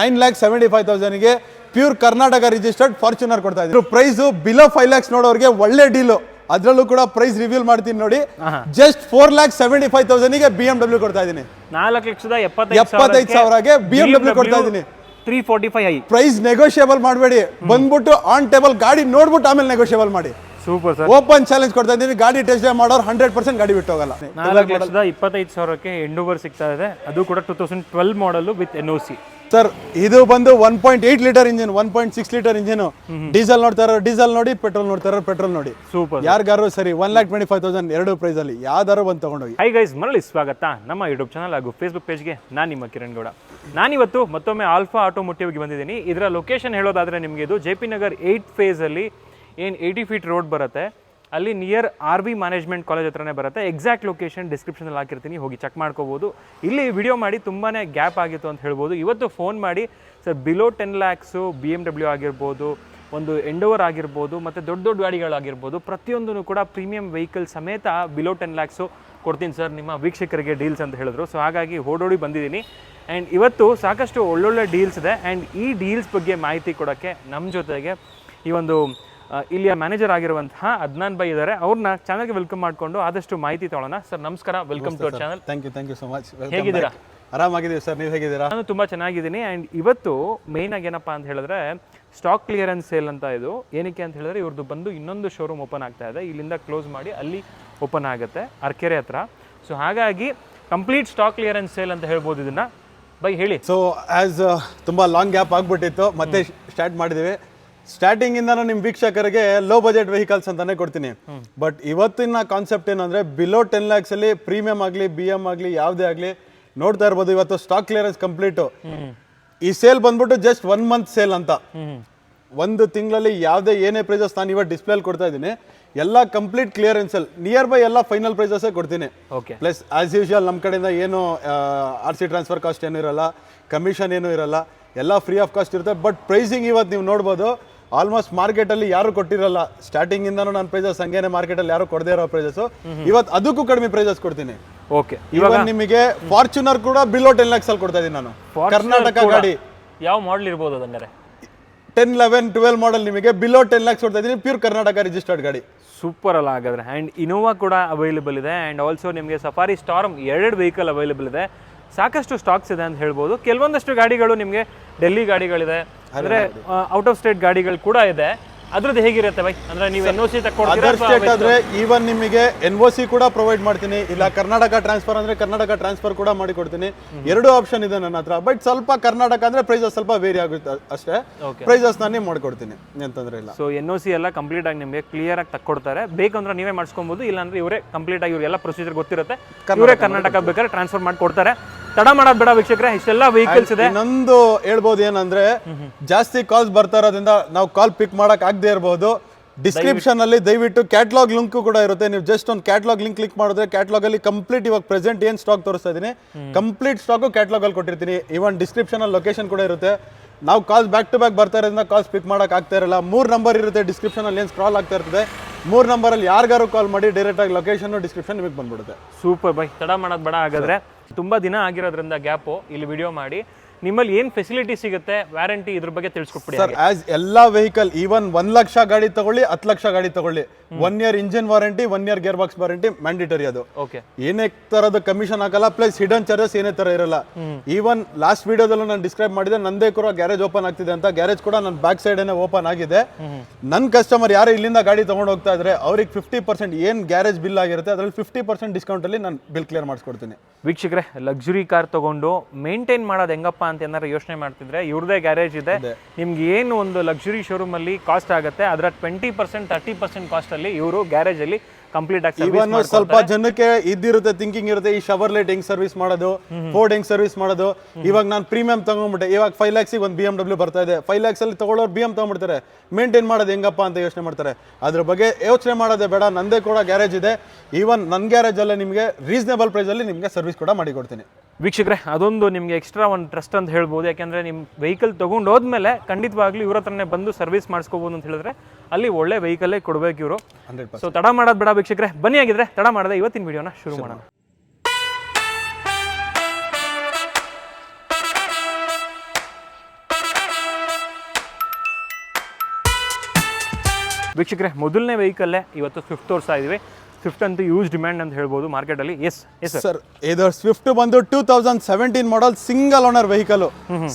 9,75,000ಗೆ pure Karnataka registered Fortuner ಕೊಡ್ತಾ ಇದ್ದೀವಿ. Price below 5 lakhs ನೋಡೋರಿಗೆ ಒಳ್ಳೆ ಡೀಲು. ಅದರಲ್ಲೂ ಕೂಡ ಪ್ರೈಸ್ ರಿವೀಲ್ ಮಾಡ್ತೀನಿ ನೋಡಿ. ಜಸ್ಟ್ 4,75,000ಗೆ BMW ಕೊಡ್ತಾ ಇದ್ದೀನಿ. 4,75,000ಗೆ BMW ಕೊಡ್ತಾ ಇದ್ದೀನಿ. 345i ಪ್ರೈಸ್ ನೆಗೋಷಿಯಬಲ್ ಮಾಡಬೇಡಿ. ಬಂದ್ಬಿಟ್ಟು ಆನ್ ಟೇಬಲ್ ಗಾಡಿ ನೋಡ್ಬಿಟ್ಟು ಆಮೇಲೆ ನೆಗೋಷಿಯಬಲ್ ಮಾಡಿ. Super sir. ಓಪನ್ ಚಾಲೆಂಜ್ ಕೊಡ್ತಾ ಇದ್ದೀನಿ. ಗಾಡಿ ಟೆಸ್ಟ್ ಡ್ರೈವ್ ಮಾಡೋರು 100% ಗಾಡಿ ಬಿಟ್ಟು ಹೋಗಲ್ಲ. 4,25,000ಕ್ಕೆ ಎಂಡೋವರ್ ಸಿಗ್ತಾ ಇದೆ. ಅದು ಕೂಡ 2012 ಮಾಡಲ್ ವಿತ್ NOC. ಸರ್ ಇದು ಬಂದು 1.8 litre engine, 1.6 litre engine. Diesel ನೋಡ್ತಾ ಇರೋ ಡೀಸೆಲ್ ನೋಡಿ, ಪೆಟ್ರೋಲ್ ನೋಡ್ತಾ ಇರೋ ಪೆಟ್ರೋಲ್ ನೋಡಿ. ಸೂಪರ್. ಯಾರಿಗಾರು ಸರಿ 1,25,000 ಎರಡು ಪ್ರೈಸ್ ಅಲ್ಲಿ ಯಾವ್ದಾರು ಬಂದು ತಗೊಂಡೋಗಿ. ಹೈ ಗೈಸ್, ಮರಳಿ ಸ್ವಾಗತ ನಮ್ಮ ಯೂಟ್ಯೂಬ್ ಚಾನಲ್ ಹಾಗೂ ಫೇಸ್ಬುಕ್ ಪೇಜ್ಗೆ. ನಾನು ನಿಮ್ಮ ಕಿರಣ್ ಗೌಡ. ನಾನಿವತ್ತು ಮತ್ತೊಮ್ಮೆ ಆಲ್ಫಾ ಆಟೋಮೋಟಿವ್ಗೆ ಬಂದಿದ್ದೀನಿ. ಇದರ ಲೊಕೇಶನ್ ಹೇಳೋದಾದ್ರೆ ನಿಮಗೆ ಇದು JP ನಗರ್ 8th ಫೇಸ್ ಅಲ್ಲಿ ಏನು 80 ಫೀಟ್ ರೋಡ್ ಬರುತ್ತೆ, ಅಲ್ಲಿ ನಿಯರ್ RV ಮ್ಯಾನೇಜ್ಮೆಂಟ್ ಕಾಲೇಜ್ ಹತ್ರನೇ ಬರುತ್ತೆ. ಎಕ್ಸಾಕ್ಟ್ ಲೊಕೇಶನ್ ಡಿಸ್ಕ್ರಿಪ್ಷನಲ್ಲಿ ಹಾಕಿರ್ತೀನಿ, ಹೋಗಿ ಚೆಕ್ ಮಾಡ್ಕೋಬೋದು. ಇಲ್ಲಿ ವಿಡಿಯೋ ಮಾಡಿ ತುಂಬಾ ಗ್ಯಾಪ್ ಆಗಿತ್ತು ಅಂತ ಹೇಳ್ಬೋದು. ಇವತ್ತು ಫೋನ್ ಮಾಡಿ ಸರ್ ಬಿಲೋ 10 lakhs BMW ಆಗಿರ್ಬೋದು, ಒಂದು ಎಂಡೋವರ್ ಆಗಿರ್ಬೋದು, ಮತ್ತು ದೊಡ್ಡ ದೊಡ್ಡ ಗಾಡಿಗಳಾಗಿರ್ಬೋದು, ಪ್ರತಿಯೊಂದೂ ಕೂಡ ಪ್ರೀಮಿಯಂ ವೆಹಿಕಲ್ ಸಮೇತ ಬಿಲೋ 10 lakhs ಕೊಡ್ತೀನಿ ಸರ್ ನಿಮ್ಮ ವೀಕ್ಷಕರಿಗೆ ಡೀಲ್ಸ್ ಅಂತ ಹೇಳಿದ್ರು. ಸೊ ಹಾಗಾಗಿ ಓಡೋಡಿ ಬಂದಿದ್ದೀನಿ. ಆ್ಯಂಡ್ ಇವತ್ತು ಸಾಕಷ್ಟು ಒಳ್ಳೊಳ್ಳೆ ಡೀಲ್ಸ್ ಇದೆ. ಆ್ಯಂಡ್ ಈ ಡೀಲ್ಸ್ ಬಗ್ಗೆ ಮಾಹಿತಿ ಕೊಡೋಕ್ಕೆ ನಮ್ಮ ಜೊತೆಗೆ ಈ ಒಂದು ಇಲ್ಲಿಯ ಮ್ಯಾನೇಜರ್ ಆಗಿರುವಂತಹ ಅದ್ನಾನ್ ಬೈ ಇದ್ದಾರೆ. ಅವ್ರನ್ನ ಚಾನಲ್ಗೆ ವೆಲ್ಕಮ್ ಮಾಡಿಕೊಂಡು ಆದಷ್ಟು ಮಾಹಿತಿ ತಗೊಳ್ಳೋಣ. ಸರ್ ನಮಸ್ಕಾರ, welcome to our channel. Thank you so much. ಹೇಗಿದ್ದೀರಾ? ಆರಾಮಾಗಿದ್ದೀವಿ ಸರ್, ನೀವು ಹೇಗಿದ್ದೀರಾ? ನಾನು ತುಂಬ ಚೆನ್ನಾಗಿದ್ದೀನಿ. ಆ್ಯಂಡ್ ಇವತ್ತು ಮೇಯ್ನ್ ಆಗಿ ಏನಪ್ಪ ಅಂತ ಹೇಳಿದ್ರೆ ಸ್ಟಾಕ್ ಕ್ಲಿಯರೆನ್ಸ್ ಸೇಲ್ ಅಂತ. ಇದು ಏನಕ್ಕೆ ಅಂತ ಹೇಳಿದ್ರೆ ಇವ್ರದ್ದು ಬಂದು ಇನ್ನೊಂದು ಶೋರೂಮ್ ಓಪನ್ ಆಗ್ತಾ ಇದೆ. ಇಲ್ಲಿಂದ ಕ್ಲೋಸ್ ಮಾಡಿ ಅಲ್ಲಿ ಓಪನ್ ಆಗುತ್ತೆ ಅರ್ಕೆರೆ ಹತ್ರ. ಸೊ ಹಾಗಾಗಿ ಕಂಪ್ಲೀಟ್ ಸ್ಟಾಕ್ ಕ್ಲಿಯರೆನ್ಸ್ ಸೇಲ್ ಅಂತ ಹೇಳ್ಬೋದು ಇದನ್ನ. ಬೈ ಹೇಳಿ. ಸೊ ಆಸ್ ತುಂಬ ಲಾಂಗ್ ಗ್ಯಾಪ್ ಆಗ್ಬಿಟ್ಟಿತ್ತು, ಮತ್ತೆ ಸ್ಟಾರ್ಟ್ ಮಾಡಿದ್ದೀವಿ. ಸ್ಟಾರ್ಟಿಂಗ್ ಇಂದಾನು ನಿಮ್ಮ ವೀಕ್ಷಕರಿಗೆ ಲೋ ಬಜೆಟ್ ವೆಹಿಕಲ್ಸ್ ಅಂತಾನೆ ಕೊಡ್ತೀನಿ. ಬಟ್ ಇವತ್ತಿನ ಕಾನ್ಸೆಪ್ಟ್ ಏನಂದ್ರೆ ಬಿಲೋ 10 lakhs ಅಲ್ಲಿ ಪ್ರೀಮಿಯಂ ಆಗಲಿ BM ಆಗಲಿ ಯಾವುದೇ ಆಗಲಿ ನೋಡ್ತಾ ಇರ್ಬೋದು. ಇವತ್ತು ಸ್ಟಾಕ್ ಕ್ಲಿಯರೆನ್ಸ್ ಕಂಪ್ಲೀಟು. ಈ ಸೇಲ್ ಬಂದ್ಬಿಟ್ಟು ಜಸ್ಟ್ 1 month ಸೇಲ್ ಅಂತ. ಒಂದು ತಿಂಗಳಲ್ಲಿ ಯಾವುದೇ ಏನೇ ಪ್ರೈಸಸ್ ನಾನು ಇವತ್ತು ಡಿಸ್ಪ್ಲೇಲಿ ಕೊಡ್ತಾ ಇದ್ದೀನಿ, ಎಲ್ಲ ಕಂಪ್ಲೀಟ್ ಕ್ಲಿಯರೆನ್ಸ್ ಅಲ್ಲಿ ನಿಯರ್ ಬೈ ಎಲ್ಲ ಫೈನಲ್ ಪ್ರೈಸಸ್ ಕೊಡ್ತೀನಿ. ಪ್ಲಸ್ ಆಸ್ ಯೂಶುವಲ್ ನಮ್ಮ ಕಡೆಯಿಂದ ಏನು RC ಟ್ರಾನ್ಸ್ಫರ್ ಕಾಸ್ಟ್ ಏನೂ ಇರಲ್ಲ, ಕಮಿಷನ್ ಏನೂ ಇರಲ್ಲ, ಎಲ್ಲ ಫ್ರೀ ಆಫ್ ಕಾಸ್ಟ್ ಇರುತ್ತೆ. ಬಟ್ ಪ್ರೈಸಿಂಗ್ ಇವತ್ತು ನೀವು ನೋಡ್ಬೋದು ಆಲ್ಮೋಸ್ಟ್ ಮಾರ್ಕೆಟಲ್ಲಿ ಯಾರು ಕೊಟ್ಟಿರಲ್ಲ. ಸ್ಟಾರ್ಟಿಂಗ್ ಇಂದಾನು ನಾನು ಪ್ರೈಸಸ್ ಹಂಗೇನೆ ಮಾರ್ಕೆಟಲ್ಲಿ ಯಾರು ಕೊಡದೇ ಇರೋ ಪ್ರೈಸಸ್ ಇವತ್ತು ಅದಕ್ಕೂ ಕಡಿಮೆ ಪ್ರೈಸಸ್ ಕೊಡ್ತೀನಿ. ಓಕೆ, ಇವಾಗ ನಿಮಗೆ ಫಾರ್ಚುನರ್ ಕೂಡ ಬಿಲೋ 10 lakhs ಅಲ್ಲಿ ಕೊಡ್ತಾ ಇದ್ದೀನಿ ನಾನು. ಕರ್ನಾಟಕ ಗಾಡಿ ಯಾವ ಮಾಡಲ್ ಇರ್ಬೋದು ಅದಂದ್ರೆ 10, 11, 12 ಮಾಡಲ್ ನಿಮಗೆ ಬಿಲೋ 10 lakhs ಕೊಡ್ತಾ ಇದ್ದೀನಿ. ಪ್ಯೂರ್ ಕರ್ನಾಟಕ ರಿಜಿಸ್ಟರ್ಡ್ ಗಾಡಿ. ಸೂಪರ್ ಅಲ್ಲ ಹಾಗಾದ್ರೆ. ಆ್ಯಂಡ್ ಇನೋವಾ ಕೂಡ ಅವೈಲೇಬಲ್ ಇದೆ. ಆ್ಯಂಡ್ ಆಲ್ಸೋ ನಿಮಗೆ ಸಫಾರಿ ಸ್ಟಾರ್ಮ್ 2 ವೆಹಿಕಲ್ ಅವೈಲೇಬಲ್ ಇದೆ. ಸಾಕಷ್ಟು ಸ್ಟಾಕ್ಸ್ ಇದೆ ಅಂತ ಹೇಳ್ಬೋದು. ಕೆಲವೊಂದಷ್ಟು ಗಾಡಿಗಳು ನಿಮಗೆ ಡೆಲ್ಲಿ ಗಾಡಿಗಳಿದೆ, ಅಂದರೆ ಔಟ್ ಆಫ್ ಸ್ಟೇಟ್ ಗಾಡಿಗಳು ಕೂಡ ಇದೆ. ಅದ್ರದ್ದು ಹೇಗಿರುತ್ತೆ ಬೈ? ಅಂದ್ರೆ ನೀವು NOC ತಕ್ಕೊಡ್ತೀರಾ? ಅದರ್ ಸ್ಟೇಟ್ ಆದ್ರೆ ಈವನ್ ನಿಮಗೆ NOC ಕೂಡ ಪ್ರೊವೈಡ್ ಮಾಡ್ತೀನಿ. ಇಲ್ಲ ಕರ್ನಾಟಕ ಟ್ರಾನ್ಸ್ಫರ್ ಅಂದ್ರೆ ಕರ್ನಾಟಕ ಟ್ರಾನ್ಸ್ಫರ್ ಕೂಡ ಮಾಡಿ ಕೊಡ್ತೀನಿ. 2 ಆಪ್ಷನ್ ಇದೆ ನನ್ನ ಹತ್ರ. ಬಟ್ ಸ್ವಲ್ಪ ಕರ್ನಾಟಕ ಅಂದ್ರೆ ಪ್ರೈಸಸ್ ಸ್ವಲ್ಪ ವೇರಿ ಆಗುತ್ತೆ ಅಷ್ಟೇ. ಪ್ರೈಸಸ್ ನಾನೇ ಮಾಡ್ಕೊಡ್ತೀನಿ, ಅಂತಂದ್ರೆ ಇಲ್ಲ. ಸೊ NOC ಎಲ್ಲ ಕಂಪ್ಲೀಟ್ ಆಗಿ ನಿಮಗೆ ಕ್ಲಿಯರ್ ಆಗಿ ತಕ್ಕೊಡ್ತಾರೆ. ಬೇಕಂದ್ರೆ ನೀವೇ ಮಾಡಿಸ್ಕೊಬಹುದು, ಇಲ್ಲಾಂದ್ರೆ ಇವರೇ ಕಂಪ್ಲೀಟ್ ಆಗಿ ಇವರೆಲ್ಲ ಪ್ರೊಸೀಜರ್ ಗೊತ್ತಿರುತ್ತೆ, ಇವರೇ ಕರ್ನಾಟಕ ಬೇಕಾದ್ರೆ ಟ್ರಾನ್ಸ್ಫರ್ ಮಾಡಿ ಕೊಡ್ತಾರೆ. ತಡ ಮಾಡೋದು ಬೇಡ ವೀಕ್ಷಕರೇ, ಇಷ್ಟೆಲ್ಲ ವೆಹಿಕಲ್ಸ್ ಇದೆ. ಇನ್ನೊಂದು ಹೇಳ್ಬೋದು ಏನಂದ್ರೆ, ಜಾಸ್ತಿ ಕಾಲ್ಸ್ ಬರ್ತಾ ಇರೋದ್ರಿಂದ ನಾವು ಕಾಲ್ ಪಿಕ್ ಮಾಡಕ್ ಆಗದೆ ಇರಬಹುದು. ಡಿಸ್ಕ್ರಿಪ್ಷನ್ ಅಲ್ಲಿ ದಯವಿಟ್ಟು ಕ್ಯಾಟಲಾಗ್ ಲಿಂಕ್ ಕೂಡ ಇರುತ್ತೆ. ನೀವು ಜಸ್ಟ್ ಒಂದು ಕ್ಯಾಟಲಾಗ್ ಲಿಂಕ್ ಕ್ಲಿಕ್ ಮಾಡಿದ್ರೆ ಕ್ಯಾಟಲಾಗ್ ಅಲ್ಲಿ ಕಂಪ್ಲೀಟ್ ಇವಾಗ ಪ್ರೆಸೆಂಟ್ ಏನ್ ಸ್ಟಾಕ್ ತೋರಿಸ್ತಾ ಇದೀನಿ ಕಂಪ್ಲೀಟ್ ಸ್ಟಾಕ್ ಕ್ಯಾಟಲಾಗ್ ಅಲ್ಲಿ ಕೊಟ್ಟಿರ್ತೀನಿ. ಇವನ್ ಡಿಸ್ಕ್ರಿಪ್ಷನ್ ಅಲ್ಲಿ ಲೊಕೇಶನ್ ಕೂಡ ಇರುತ್ತೆ. ನಾವು ಕಾಲ್ಸ್ ಬ್ಯಾಕ್ ಟು ಬ್ಯಾಕ್ ಬರ್ತಾ ಇರೋದ್ರಿಂದ ಕಾಲ್ಸ್ ಪಿಕ್ ಮಾಡಕ್ ಆಗ್ತಾ ಇರಲ್ಲ. 3 ನಂಬರ್ ಇರುತ್ತೆ ಡಿಸ್ಕ್ರಿಪ್ಷನ್ ಅಲ್ಲಿ, ಏನು ಸ್ಕ್ರಾಲ್ ಆಗ್ತಾ ಇರ್ತದೆ. 3 ನಂಬರಲ್ಲಿ ಯಾರಿಗಾರು ಕಾಲ್ ಮಾಡಿ ಡೈರೆಕ್ಟ್ ಆಗಿ ಲೊಕೇಶನ್ ಡಿಸ್ಕ್ರಿಪ್ಷನ್ ನಿಮಗೆ ಬಂದ್ಬಿಡುತ್ತೆ. ಸೂಪರ್ ಬೈ, ತಡ ಮಾಡೋದು ಬೇಡ. ಹಾಗಾದ್ರೆ ತುಂಬಾ ದಿನ ಆಗಿರೋದ್ರಿಂದ ಗ್ಯಾಪು, ಇಲ್ಲಿ ವಿಡಿಯೋ ಮಾಡಿ ನಿಮ್ಮಲ್ಲಿ ಏನು ಫೆಸಿಲಿಟಿ ಸಿಗುತ್ತೆ, ವ್ಯಾರಂಟಿ, ಇದ್ರ ಬಗ್ಗೆ ತಿಳಿಸ್ಕೊಟ್ಬಿಡಿ ಸರ್. ಆಸ್ ಎಲ್ಲಾ ವೆಹಿಕಲ್ ಈವನ್ 1 ಲಕ್ಷ ಗಾಡಿ ತಗೊಳ್ಳಿ, 10 ಲಕ್ಷ ಗಾಡಿ ತಗೊಳ್ಳಿ, 1 year engine warranty, 1 year gear box warranty mandatory. ಅದು ಏನೇ ತರದ ಕಮಿಷನ್ ಆಗಲ್ಲ, ಪ್ಲಸ್ ಹಿಡನ್ ಚಾರ್ಜಸ್ ಏನೇ ತರ ಇರಲ್ಲ. ಈವನ್ ಲಾಸ್ಟ್ ವಿಡಿಯೋದಲ್ಲೂ ನಾನು ಡಿಸ್ಕ್ರೈಬ್ ಮಾಡಿದೆ, ನಂದೇ ಕೂಡ ಗ್ಯಾರೇಜ್ ಓಪನ್ ಆಗ್ತಿದೆ ಅಂತ. ಗ್ಯಾರೇಜ್ ಕೂಡ ನನ್ನ ಬ್ಯಾಕ್ ಸೈಡ್ ಓಪನ್ ಆಗಿದೆ. ನನ್ನ ಕಸ್ಟಮರ್ ಯಾರು ಇಲ್ಲಿಂದ ಗಾಡಿ ತಗೊಂಡು ಹೋಗ್ತಾ ಇದ್ರೆ ಅವ್ರಿಗೆ 50% ಏನ್ ಗ್ಯಾರೇಜ್ ಬಿಲ್ ಆಗಿರುತ್ತೆ ಅದರಲ್ಲಿ 50% ಡಿಸ್ಕೌಂಟ್ ಅಲ್ಲಿ ನಾನು ಬಿಲ್ ಕ್ಲಿಯರ್ ಮಾಡಿಸ್ಕೊಡ್ತೀನಿ. ವೀಕ್ಷಕರೇ, ಲಕ್ಸುರಿ ಕಾರ್ ತಗೊಂಡು ಮೇಂಟೈನ್ ಮಾಡೋದು ಹೆಂಗಪ್ಪ ಅಂತ ಏನಾರು ಯೋಚನೆ ಮಾಡ್ತಿದ್ರೆ ಇವ್ರದೇ ಗ್ಯಾರೇಜ್ ಇದೆ. ನಿಮ್ಗೆ ಏನು ಒಂದು ಲಕ್ಸುರಿ ಶೋರೂಮ್ ಅಲ್ಲಿ ಕಾಸ್ಟ್ ಆಗುತ್ತೆ ಅದರ 20%, 30% ಕಾಸ್ಟ್ ಅಲ್ಲಿ ಇವರು ಗ್ಯಾರೇಜ್ ಅಲ್ಲಿ ಕಂಪ್ಲೀಟ್ ಆಗಿ ಇವನ್ ಸ್ವಲ್ಪ ಜನಕ್ಕೆ ಇದ್ದಿರುತ್ತೆ, ಥಿಂಕಿಂಗ್ ಇರುತ್ತೆ, ಈ ಶವರ್ ಲೈಟ್ ಹೆಂಗ್ ಸರ್ವಿಸ್ ಮಾಡೋದು, ಫೋರ್ಡ್ ಹೆಂಗ್ ಸರ್ವಿಸ್ ಮಾಡೋದು. ಇವಾಗ ನಾನು ಪ್ರೀಮಿಯಂ ತಗೊಂಡ್ಬಿಟ್ಟೆ, ಇವಾಗ 5 lakhs ಒಂದು BMW ಬರ್ತಾ ಇದೆ. 5 lakhs ಅಲ್ಲಿ ತಗೊಳ್ಳೋರು BM ತಗೊಂಡ್ಬಿಡ್ತಾರೆ. ಮೇಂಟೈನ್ ಮಾಡೋದು ಹೆಂಗಪ್ಪ ಅಂತ ಯೋಚನೆ ಮಾಡ್ತಾರೆ. ಅದ್ರ ಬಗ್ಗೆ ಯೋಚನೆ ಮಾಡೋದೇ ಬೇಡ, ನಂದೇ ಕೂಡ ಗ್ಯಾರೇಜ್ ಇದೆ. ಈವನ್ ನನ್ನ ಗ್ಯಾರೇಜ್ ಅಲ್ಲೇ ನಿಮಗೆ ರೀಸನೇಬಲ್ ಪ್ರೈಸ್ ಅಲ್ಲಿ ನಿಮಗೆ ಸರ್ವಿಸ್ ಕೂಡ ಮಾಡಿ ಕೊಡ್ತೀನಿ. ವೀಕ್ಷಕರೇ, ಅದೊಂದು ನಿಮಗೆ ಎಕ್ಸ್ಟ್ರಾ ಒಂದು ಟ್ರಸ್ಟ್ ಅಂತ ಹೇಳ್ಬೋದು. ಯಾಕೆಂದರೆ ನಿಮ್ಮ ವೆಹಿಕಲ್ ತೊಗೊಂಡು ಹೋದ್ಮೇಲೆ ಖಂಡಿತವಾಗ್ಲೂ ಇವ್ರ ಹತ್ರನೇ ಬಂದು ಸರ್ವಿಸ್ ಮಾಡಿಸ್ಕೋಬೋದು ಅಂತ ಹೇಳಿದ್ರೆ ಅಲ್ಲಿ ಒಳ್ಳೆ ವೆಹಿಕಲ್ಲೇ ಕೊಡಬೇಕು ಇವರು. ಸೊ ತಡ ಮಾಡೋದು ಬೇಡ ವೀಕ್ಷಕರೇ, ಬನ್ನಿ. ಆಗಿದ್ರೆ ತಡ ಮಾಡದೆ ಇವತ್ತಿನ ವಿಡಿಯೋನ ಶುರು ಮಾಡೋಣ. ವೀಕ್ಷಕರೇ, ಮೊದಲನೇ ವೆಹಿಕಲ್ಲೇ ಇವತ್ತು ಸ್ವಿಫ್ಟ್ ತೋರಿಸ್ತಾ ಇದೀವಿ. ಸ್ವಿಫ್ಟ್ ಅಂತೂ ಯೂಸ್ ಡಿಮ್ಯಾಂಡ್ ಅಂತ ಹೇಳ್ಬೋದು ಮಾರ್ಕೆಟಲ್ಲಿ. ಎಸ್ ಸರ್, ಇದು ಸ್ವಿಫ್ಟ್ ಬಂದು 2017 ಮಾಡಲ್ ಸಿಂಗಲ್ ಓನರ್ ವೆಹಿಕಲ್,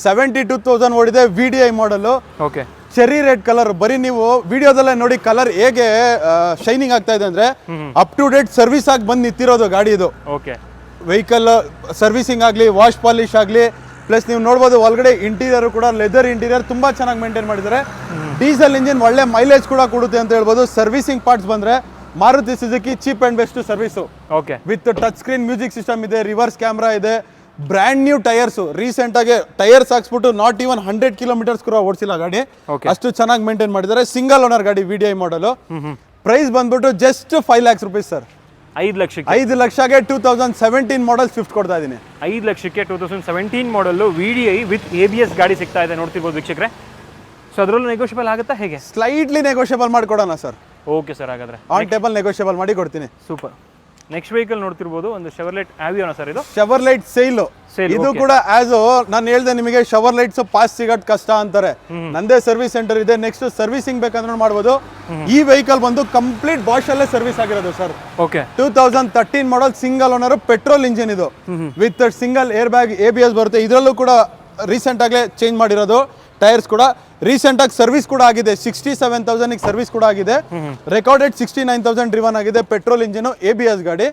72,000 ಓಡಿದೆ, VDI model. Okay, cherry red colour. ಬರೀ ನೀವು ವಿಡಿಯೋದಲ್ಲೇ ನೋಡಿ ಕಲರ್ ಹೇಗೆ ಶೈನಿಂಗ್ ಆಗ್ತಾ ಇದೆ ಅಂದ್ರೆ ಅಪ್ ಟು ಡೇಟ್ ಸರ್ವಿಸ್ ಆಗಿ ಬಂದು ನಿಂತಿರೋದು ಗಾಡಿ ಇದು. ಓಕೆ, ವೆಹಿಕಲ್ ಸರ್ವಿಸಿಂಗ್ ಆಗಲಿ, ವಾಶ್ ಪಾಲಿಶ್ ಆಗಲಿ, ಪ್ಲಸ್ ನೀವು ನೋಡ್ಬೋದು ಒಳಗಡೆ ಇಂಟೀರಿಯರ್ ಕೂಡ ಲೆದರ್ ಇಂಟೀರಿಯರ್ ತುಂಬಾ ಚೆನ್ನಾಗಿ ಮೇಂಟೈನ್ ಮಾಡಿದ್ದಾರೆ. ಡೀಸೆಲ್ ಇಂಜಿನ್ ಒಳ್ಳೆ ಮೈಲೇಜ್ ಕೂಡ ಕೊಡುತ್ತೆ ಅಂತ ಹೇಳ್ಬೋದು. ಸರ್ವಿಸಿಂಗ್ ಪಾರ್ಟ್ಸ್ ಬಂದ್ರೆ Maruti Suzuki cheap and best service. Okay, with touch screen music system ಇದೆ, ರಿವರ್ಸ್ ಕ್ಯಾಮ್ರಾ ಇದೆ, ಬ್ರ್ಯಾಂಡ್ ನ್ಯೂ ಟೈರ್ಸ್. ರೀಸೆಂಟ್ ಆಗಿ ಟೈರ್ಸ್ ಹಾಕ್ಸ್ಬಿಟ್ಟು ನಾಟ್ ಇವನ್ 100 ಕಿಲೋಮೀಟರ್ಸ್ ಕೂಡ ಓಡಿಸಿಲ್ಲ ಗಾಡಿ, ಅಷ್ಟು ಚೆನ್ನಾಗಿ ಮೇಂಟೈನ್ ಮಾಡಿದ್ದಾರೆ. ಸಿಂಗಲ್ ಓನರ್ ಗಾಡಿ, VDI ಮಾಡಲು. ಪ್ರೈಸ್ ಬಂದ್ಬಿಟ್ಟು ಜಸ್ಟ್ 5 lakhs rupees ಸರ್. 5 ಲಕ್ಷಕ್ಕೆ 5 ಲಕ್ಷಕ್ಕೆ 2017 ಮಾಡಲ್ ಸ್ವಿಫ್ಟ್ ಕೊಡ್ತಾ ಇದ್ದೀನಿ. 5 ಲಕ್ಷಕ್ಕೆ 2017 ಮಾಡಲ್ಲು VDI ವಿತ್ ABS ಗಾಡಿ ಸಿಗ್ತಾ ಇದೆ, ನೋಡ್ತಿರ್ಬೋದು ವೀಕ್ಷಕರೇ. ಸೊ ಅದರಲ್ಲೂ ನೆಗೋಷಿಯಬಲ್ ಆಗುತ್ತಾ ಹೇಗೆ? ಸ್ಲೈಟ್ಲಿ ನೆಗೋಷಿಯಬಲ್ ಮಾಡಿಕೊಡೋಣ ಸರ್. ಓಕೆ ಸರ್, ಹಾಗಾದ್ರೆ ಆನ್ ಟೇಬಲ್ ನೆಗೋಷಿಯಬಲ್ ಮಾಡಿ ಕೊಡ್ತೀನಿ. ಸೂಪರ್. ನೆಕ್ಸ್ಟ್ ವೆಹಿಕಲ್ ನೋಡ್ತಿರ್ಬೋದು, ಒಂದು ಶೆವರ್ಲೆಟ್ ಆವಿಯೋನಾ ಸರ್ ಇದು? Chevrolet Sail. ಇದು ಕೂಡ ಆಸ್ ನಾನು ಹೇಳ್ದೆ ನಿಮಗೆ, ಶೆವರ್ಲೆಟ್ಸ್ ಪಾಸ್ ಸಿಗೋದ್ ಕಷ್ಟ ಅಂತಾರೆ. ನಂದೇ ಸರ್ವಿಸ್ ಸೆಂಟರ್ ಇದೆ, ನೆಕ್ಸ್ಟ್ ಸರ್ವಿಸಿಂಗ್ ಬೇಕಂದ್ರೆ ಮಾಡ್ಬೋದು. ಈ ವೆಹಿಕಲ್ ಬಂದು ಕಂಪ್ಲೀಟ್ ಬಾಷ್ ಅಲ್ಲೇ ಸರ್ವಿಸ್ ಆಗಿರೋದು sir. Okay, 2013 model single owner petrol engine ಇದು, with single air bag, ABS ಬರುತ್ತೆ. ಇದರಲ್ಲೂ ಕೂಡ ರೀಸೆಂಟ್ ಆಗಲೇ ಚೇಂಜ್ ಮಾಡಿರೋದು. ಟೈರ್ಸ್ ಕೂಡ ರೀಸೆಂಟ್ ಆಗಿ ಸರ್ವಿಸ್ ಕೂಡ ಆಗಿದೆ. 67,000 ಸರ್ವಿಸ್ ಕೂಡ ಆಗಿದೆ. ರೆಕಾರ್ಡೆಡ್ 69,000 ಡ್ರಿವನ್ ಆಗಿದೆ. ಪೆಟ್ರೋಲ್ ಇಂಜಿನ್, ABS ಗಾಡಿ.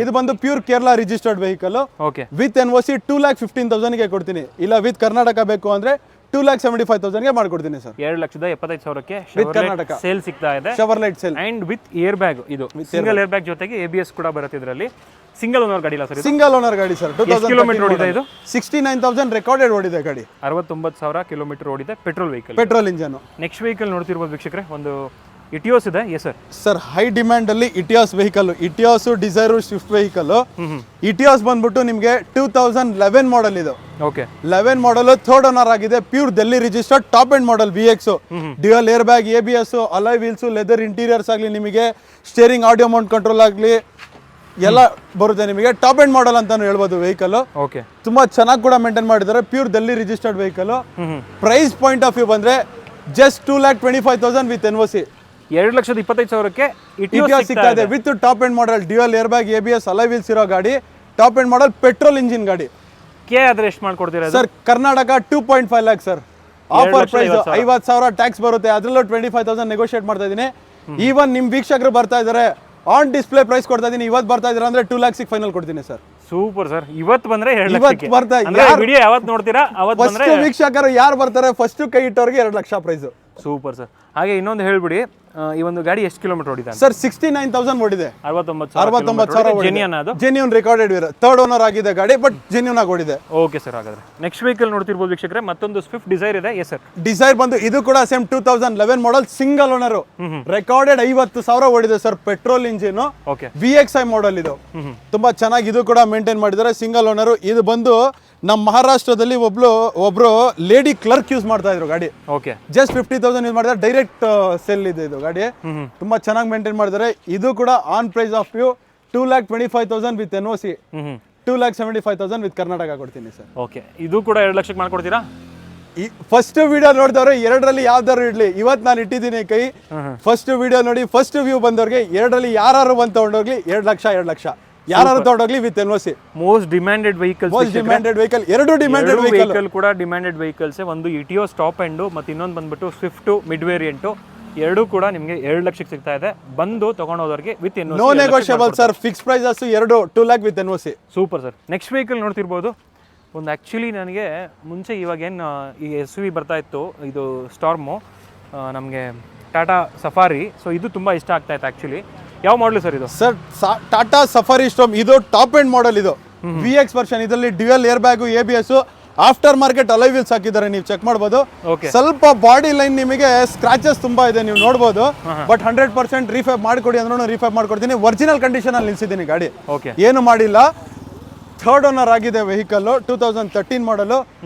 ಇದು ಬಂದು pure Kerala registered vehicle. Okay, with NOC 2,15,000 ಕೊಡ್ತೀನಿ. ಇಲ್ಲ ವಿತ್ ಕರ್ನಾಟಕ ಬೇಕು ಅಂದ್ರೆ 2,75,000 ಮಾಡ್ಕೊಡ್ತೀನಿ ಸರ್. 2,75,000 ವಿತ್ ಕರ್ನಾಟಕ ಸೇಲ್ ಸಿಗ್ತಾ ಇದೆ. Chevrolet sale and with air bag. ಇದು ಸಿಂಗಲ್ ಏರ್ ಬ್ಯಾಗ್ ಜೊತೆಗೆ ABS ಕೂಡ ಬರುತ್ತೆ ಇದರಲ್ಲಿ. ಸಿಂಗಲ್ ಓನರ್ ಗಾಡಿ ಇಲ್ಲ ಸರ್? ಸಿಂಗಲ್ ಓನರ್ ಗಾಡಿ ಸರ್. 2000 ಕಿಲೋಮೀಟರ್ ಓಡಿದೆ ಇದು? 69,000 ರೆಕಾರ್ಡೆಡ್ ಓಡಿದೆ ಗಾಡಿ. 69,000 ಕಿಲೋಮೀಟರ್ ಓಡಿದೆ, petrol vehicle. Petrol engine. Next vehicle ನೋಡ್ತಿರ್ಬೋದು ವೀಕ್ಷಕರೇ, ಒಂದು ಇಟಿಯೋಸ್ ಇದೆ. Yes sir. Sir, high demand ಅಲ್ಲಿ ಇಟಿಯಾಸ್ ವೆಹಿಕಲ್, ಇಟಿಯಾಸ್ ಡಿಸೈರ್ ಸ್ವಿಫ್ಟ್ ವೆಹಿಕಲ್. ಇಟಿಯಾಸ್ ಬಂದ್ಬಿಟ್ಟು ನಿಮಗೆ 2011 ಮಾಡಲ್ ಇದು. ಓಕೆ, 11 ಮಾಡಲ್, ಥರ್ಡ್ ಓನರ್ ಆಗಿದೆ, pure Delhi registered top end ಮಾಡಲ್, VX, dual air bag, ABS, alloy wheels, leather interiors ಆಗಲಿ, ನಿಮಗೆ ಸ್ಟೇರಿಂಗ್, ಆಡಿಯೋ ಮೌಂಟ್ ಕಂಟ್ರೋಲ್ ಆಗಲಿ ಎಲ್ಲ ಬರುತ್ತೆ. ನಿಮಗೆ ಟಾಪ್ ಎಂಡ್ ಮಾಡಲ್ ಅಂತಾನು ಹೇಳ್ಬೋದು ವೆಹಿಕಲ್. ಓಕೆ, ತುಂಬಾ ಚೆನ್ನಾಗಿ ಕೂಡ ಮೇಂಟೈನ್ ಮಾಡಿದ್ದಾರೆ. Pure Delhi registered vehicle. Price point of view ಬಂದ್ರೆ ಜಸ್ಟ್ 2,25,000 ವಿತ್ NOC. 2,25,000 ಇಟಿಯಾಸ್ ಸಿಗ್ತಾ ಇದೆ with top end model, dual air bag, ABS, alloy wheels ಇರೋ ಗಾಡಿ, top end model, petrol engine ಗಾಡಿ. ಆದ್ರೆ ಎಷ್ಟು ಮಾಡ್ಕೊಡ್ತೀರಾ sir? Karnataka 2.5 lakhs sir. Offer price 50,000 tax ಬರುತ್ತೆ. ಅದರಲ್ಲೂ 25,000 ನೆಗೋಷಿಯೇಟ್ ಮಾಡ್ತಾ ಇದ್ದೀನಿ. ಈವನ್ ನಿಮ್ ವೀಕ್ಷಕರು ಬರ್ತಾ ಇದಾರೆ, ಆನ್ ಡಿಸ್ಪ್ಲೇ ಪ್ರೈಸ್ ಕೊಡ್ತಾ ಇದೀನಿ. ಇವತ್ತು ಬರ್ತಾ ಇದ್ದೀರಾ ಅಂದ್ರೆ 2 lakhs ಫೈನಲ್ ಕೊಡ್ತೀನಿ ಸರ್. Super sir. ಇವತ್ತು ಬಂದ್ರೆ 2 ಇವತ್ತು ಲಕ್ಷಕ್ಕೆ. ಬರ್ತಾ ಅಂದ್ರೆ ವಿಡಿಯೋ ಯಾವತ್ತು ನೋಡ್ತೀರಾ ಅವತ್ತು ಬಂದ್ರೆ ಫಸ್ಟ್ ವೀಕ್ಷಕರು ಯಾರು ಬರ್ತಾರೆ ಫಸ್ಟ್ ಕೈ ಇಟ್ಟವ್ರಿಗೆ 2 ಲಕ್ಷ ಪ್ರೈಸ್. Super sir. ಹಾಗೆ ಇನ್ನೊಂದು ಹೇಳ್ಬಿಡಿ, ಈ ಒಂದು ಗಾಡಿ ಎಷ್ಟು ಕಿಲೋಮೀಟರ್ ಓಡಿದೆ ಸರ್? 69,000 ಓಡಿದೆ. 69,000 ಜೆನ್ಯೂನ್ ಅದು? ಜೆನ್ಯೂನ್ ರೆಕಾರ್ಡೆಡ್ ಇರೋ ಥರ್ಡ್ ಓನರ್ ಆಗಿದೆ ಗಾಡಿ, ಬಟ್ ಜೆನ್ಯೂನ್ ಆಗಿ ಓಡಿದೆ. Okay sir. ಹಾಗಾದ್ರೆ ನೆಕ್ಸ್ಟ್ ವೆಹಿಕಲ್ ನೋಡ್ತಿರ್ಬೋದು ವೀಕ್ಷಕರೇ, ಮತ್ತೊಂದು ಸ್ವಿಫ್ಟ್ ಡಿಸೈರ್ ಇದೆ. Yes sir. ಡಿಸೈರ್ ಬಂದು ಇದು ಕೂಡ ಸೇಮ್ 2011 ಮಾಡಲ್ ಸಿಂಗಲ್ ಓನರ್, ರೆಕಾರ್ಡೆಡ್ 50,000 ಓಡಿದೆ sir. Petrol engine, okay, VXI ಮಾಡಲ್ ಇದು. ತುಂಬಾ ಚೆನ್ನಾಗಿ ಇದು ಕೂಡ ಮೇಂಟೈನ್ ಮಾಡಿದ್ದಾರೆ. Single owner. ಇದು ಬಂದು ನಮ್ಮ ಮಹಾರಾಷ್ಟ್ರದಲ್ಲಿ ಒಬ್ರು ಲೇಡಿ ಕ್ಲರ್ಕ್ ಯೂಸ್ ಮಾಡ್ತಾ ಇದ್ರು ಗಾಡಿ. ಓಕೆ, ಜಸ್ಟ್ 50,000 ಯೂಸ್ ಮಾಡಿದ್ರೆ ಡೈರೆಕ್ಟ್ ಸೆಲ್ ಇದೆ ಇದು ಗಾಡಿ. ತುಂಬಾ ಚೆನ್ನಾಗಿ ಮೇಂಟೈನ್ ಮಾಡಿದ್ದಾರೆ. ಇದು ಕೂಡ on price of you 2,25,000 with NOC, 2,75,000 with Karnataka ಕೊಡ್ತೀನಿ ಸರ್. ಓಕೆ, ಇದು ಕೂಡ 2 ಲಕ್ಷಕ್ಕೆ ಮಾಡ್ಕೊಡ್ತೀರಾ? ಈ ಫಸ್ಟ್ ವಿಡಿಯೋ ನೋಡಿದವ್ರೆ 2ರಲ್ಲಿ ಯಾವ್ದಾರು ಇಡ್ಲಿ, ಇವತ್ತು ನಾನು ಇಟ್ಟಿದ್ದೀನಿ ಕೈ. ಫಸ್ಟ್ ವಿಡಿಯೋ ನೋಡಿ, ಫಸ್ಟ್ ವ್ಯೂ ಬಂದವ್ರಿಗೆ 2ರಲ್ಲಿ ಯಾರು ಬಂದು ತಗೊಂಡೋಗ್ಲಿ 2 ಲಕ್ಷ ಯಾರು ತಗೊಂಡೋಗ್ಲಿ with NOC. Most demanded vehicle. Most demanded vehicle. 2 demanded vehicle ಕೂಡ ಡಿಮ್ಯಾಂಡೆಡ್ ವೆಹಿಕಲ್ಸ್. ಒಂದು ಇಟಿಯೋಸ್ ಟಾಪ್ ಎಂಡ್ ಮತ್ತೆ ಇನ್ನೊಂದು ಬಂದ್ಬಿಟ್ಟು ಸ್ವಿಫ್ಟ್ ಮಿಡ್ ವೇರಿಯಂಟ್. 2 ಕೂಡ ನಿಮಗೆ 2 ಲಕ್ಷಕ್ಕೆ ಸಿಗ್ತಾ ಇದೆ. ಬಂದು ತಗೊಂಡೋದವ್ರಿಗೆ with NOC. No negotiable sir. Fix price 2 lakh with NOC. Super sir. Next vehicle ನೋಡ್ತಿರ್ಬೋದು, ಒಂದು ಆ್ಯಕ್ಚುಲಿ ನನಗೆ ಮುಂಚೆ ಇವಾಗೇನು ಈ SUV ಬರ್ತಾ ಇತ್ತು, ಇದು ಸ್ಟಾರ್ಮು, ನಮಗೆ ಟಾಟಾ ಸಫಾರಿ. ಸೊ ಇದು ತುಂಬ ಇಷ್ಟ ಆಗ್ತಾ ಇತ್ತು ಆ್ಯಕ್ಚುಲಿ. ಯಾವ ಮಾಡಲು ಸರ್ ಇದು? ಸರ್, ಟಾಟಾ ಸಫಾರಿ ಸ್ಟಾರ್ಮ್ ಇದು ಟಾಪ್ ಎಂಡ್ ಮಾಡಲ್. ಇದು VX ವರ್ಷನ್. ಇದರಲ್ಲಿ dual air bag, ABS, after market alloy wheels ಹಾಕಿದ್ದಾರೆ, ನೀವು ಚೆಕ್ ಮಾಡ್ಬೋದು. ಸ್ವಲ್ಪ ಬಾಡಿ ಲೈನ್ ನಿಮಗೆ ಸ್ಕ್ರಾಚಸ್ ತುಂಬಾ ಇದೆ, ನೀವು ನೋಡ್ಬೋದು. ಬಟ್ 100% ರೀಫೈಬ್ ಮಾಡಿಕೊಡಿ ಅಂದ್ರೂ ರೀಫೈಬ್ ಮಾಡ್ಕೊಡ್ತೀನಿ. ಒರಿಜಿನಲ್ ಕಂಡೀಷನ್ ಅಲ್ಲಿ ನಿಲ್ಸಿದ್ದೀನಿ ಗಾಡಿ, ಏನು ಮಾಡಿಲ್ಲ. ಥರ್ಡ್ ಓನರ್ ಆಗಿದೆ ವೆಹಿಕಲ್, 2013 ಮಾಡಲು.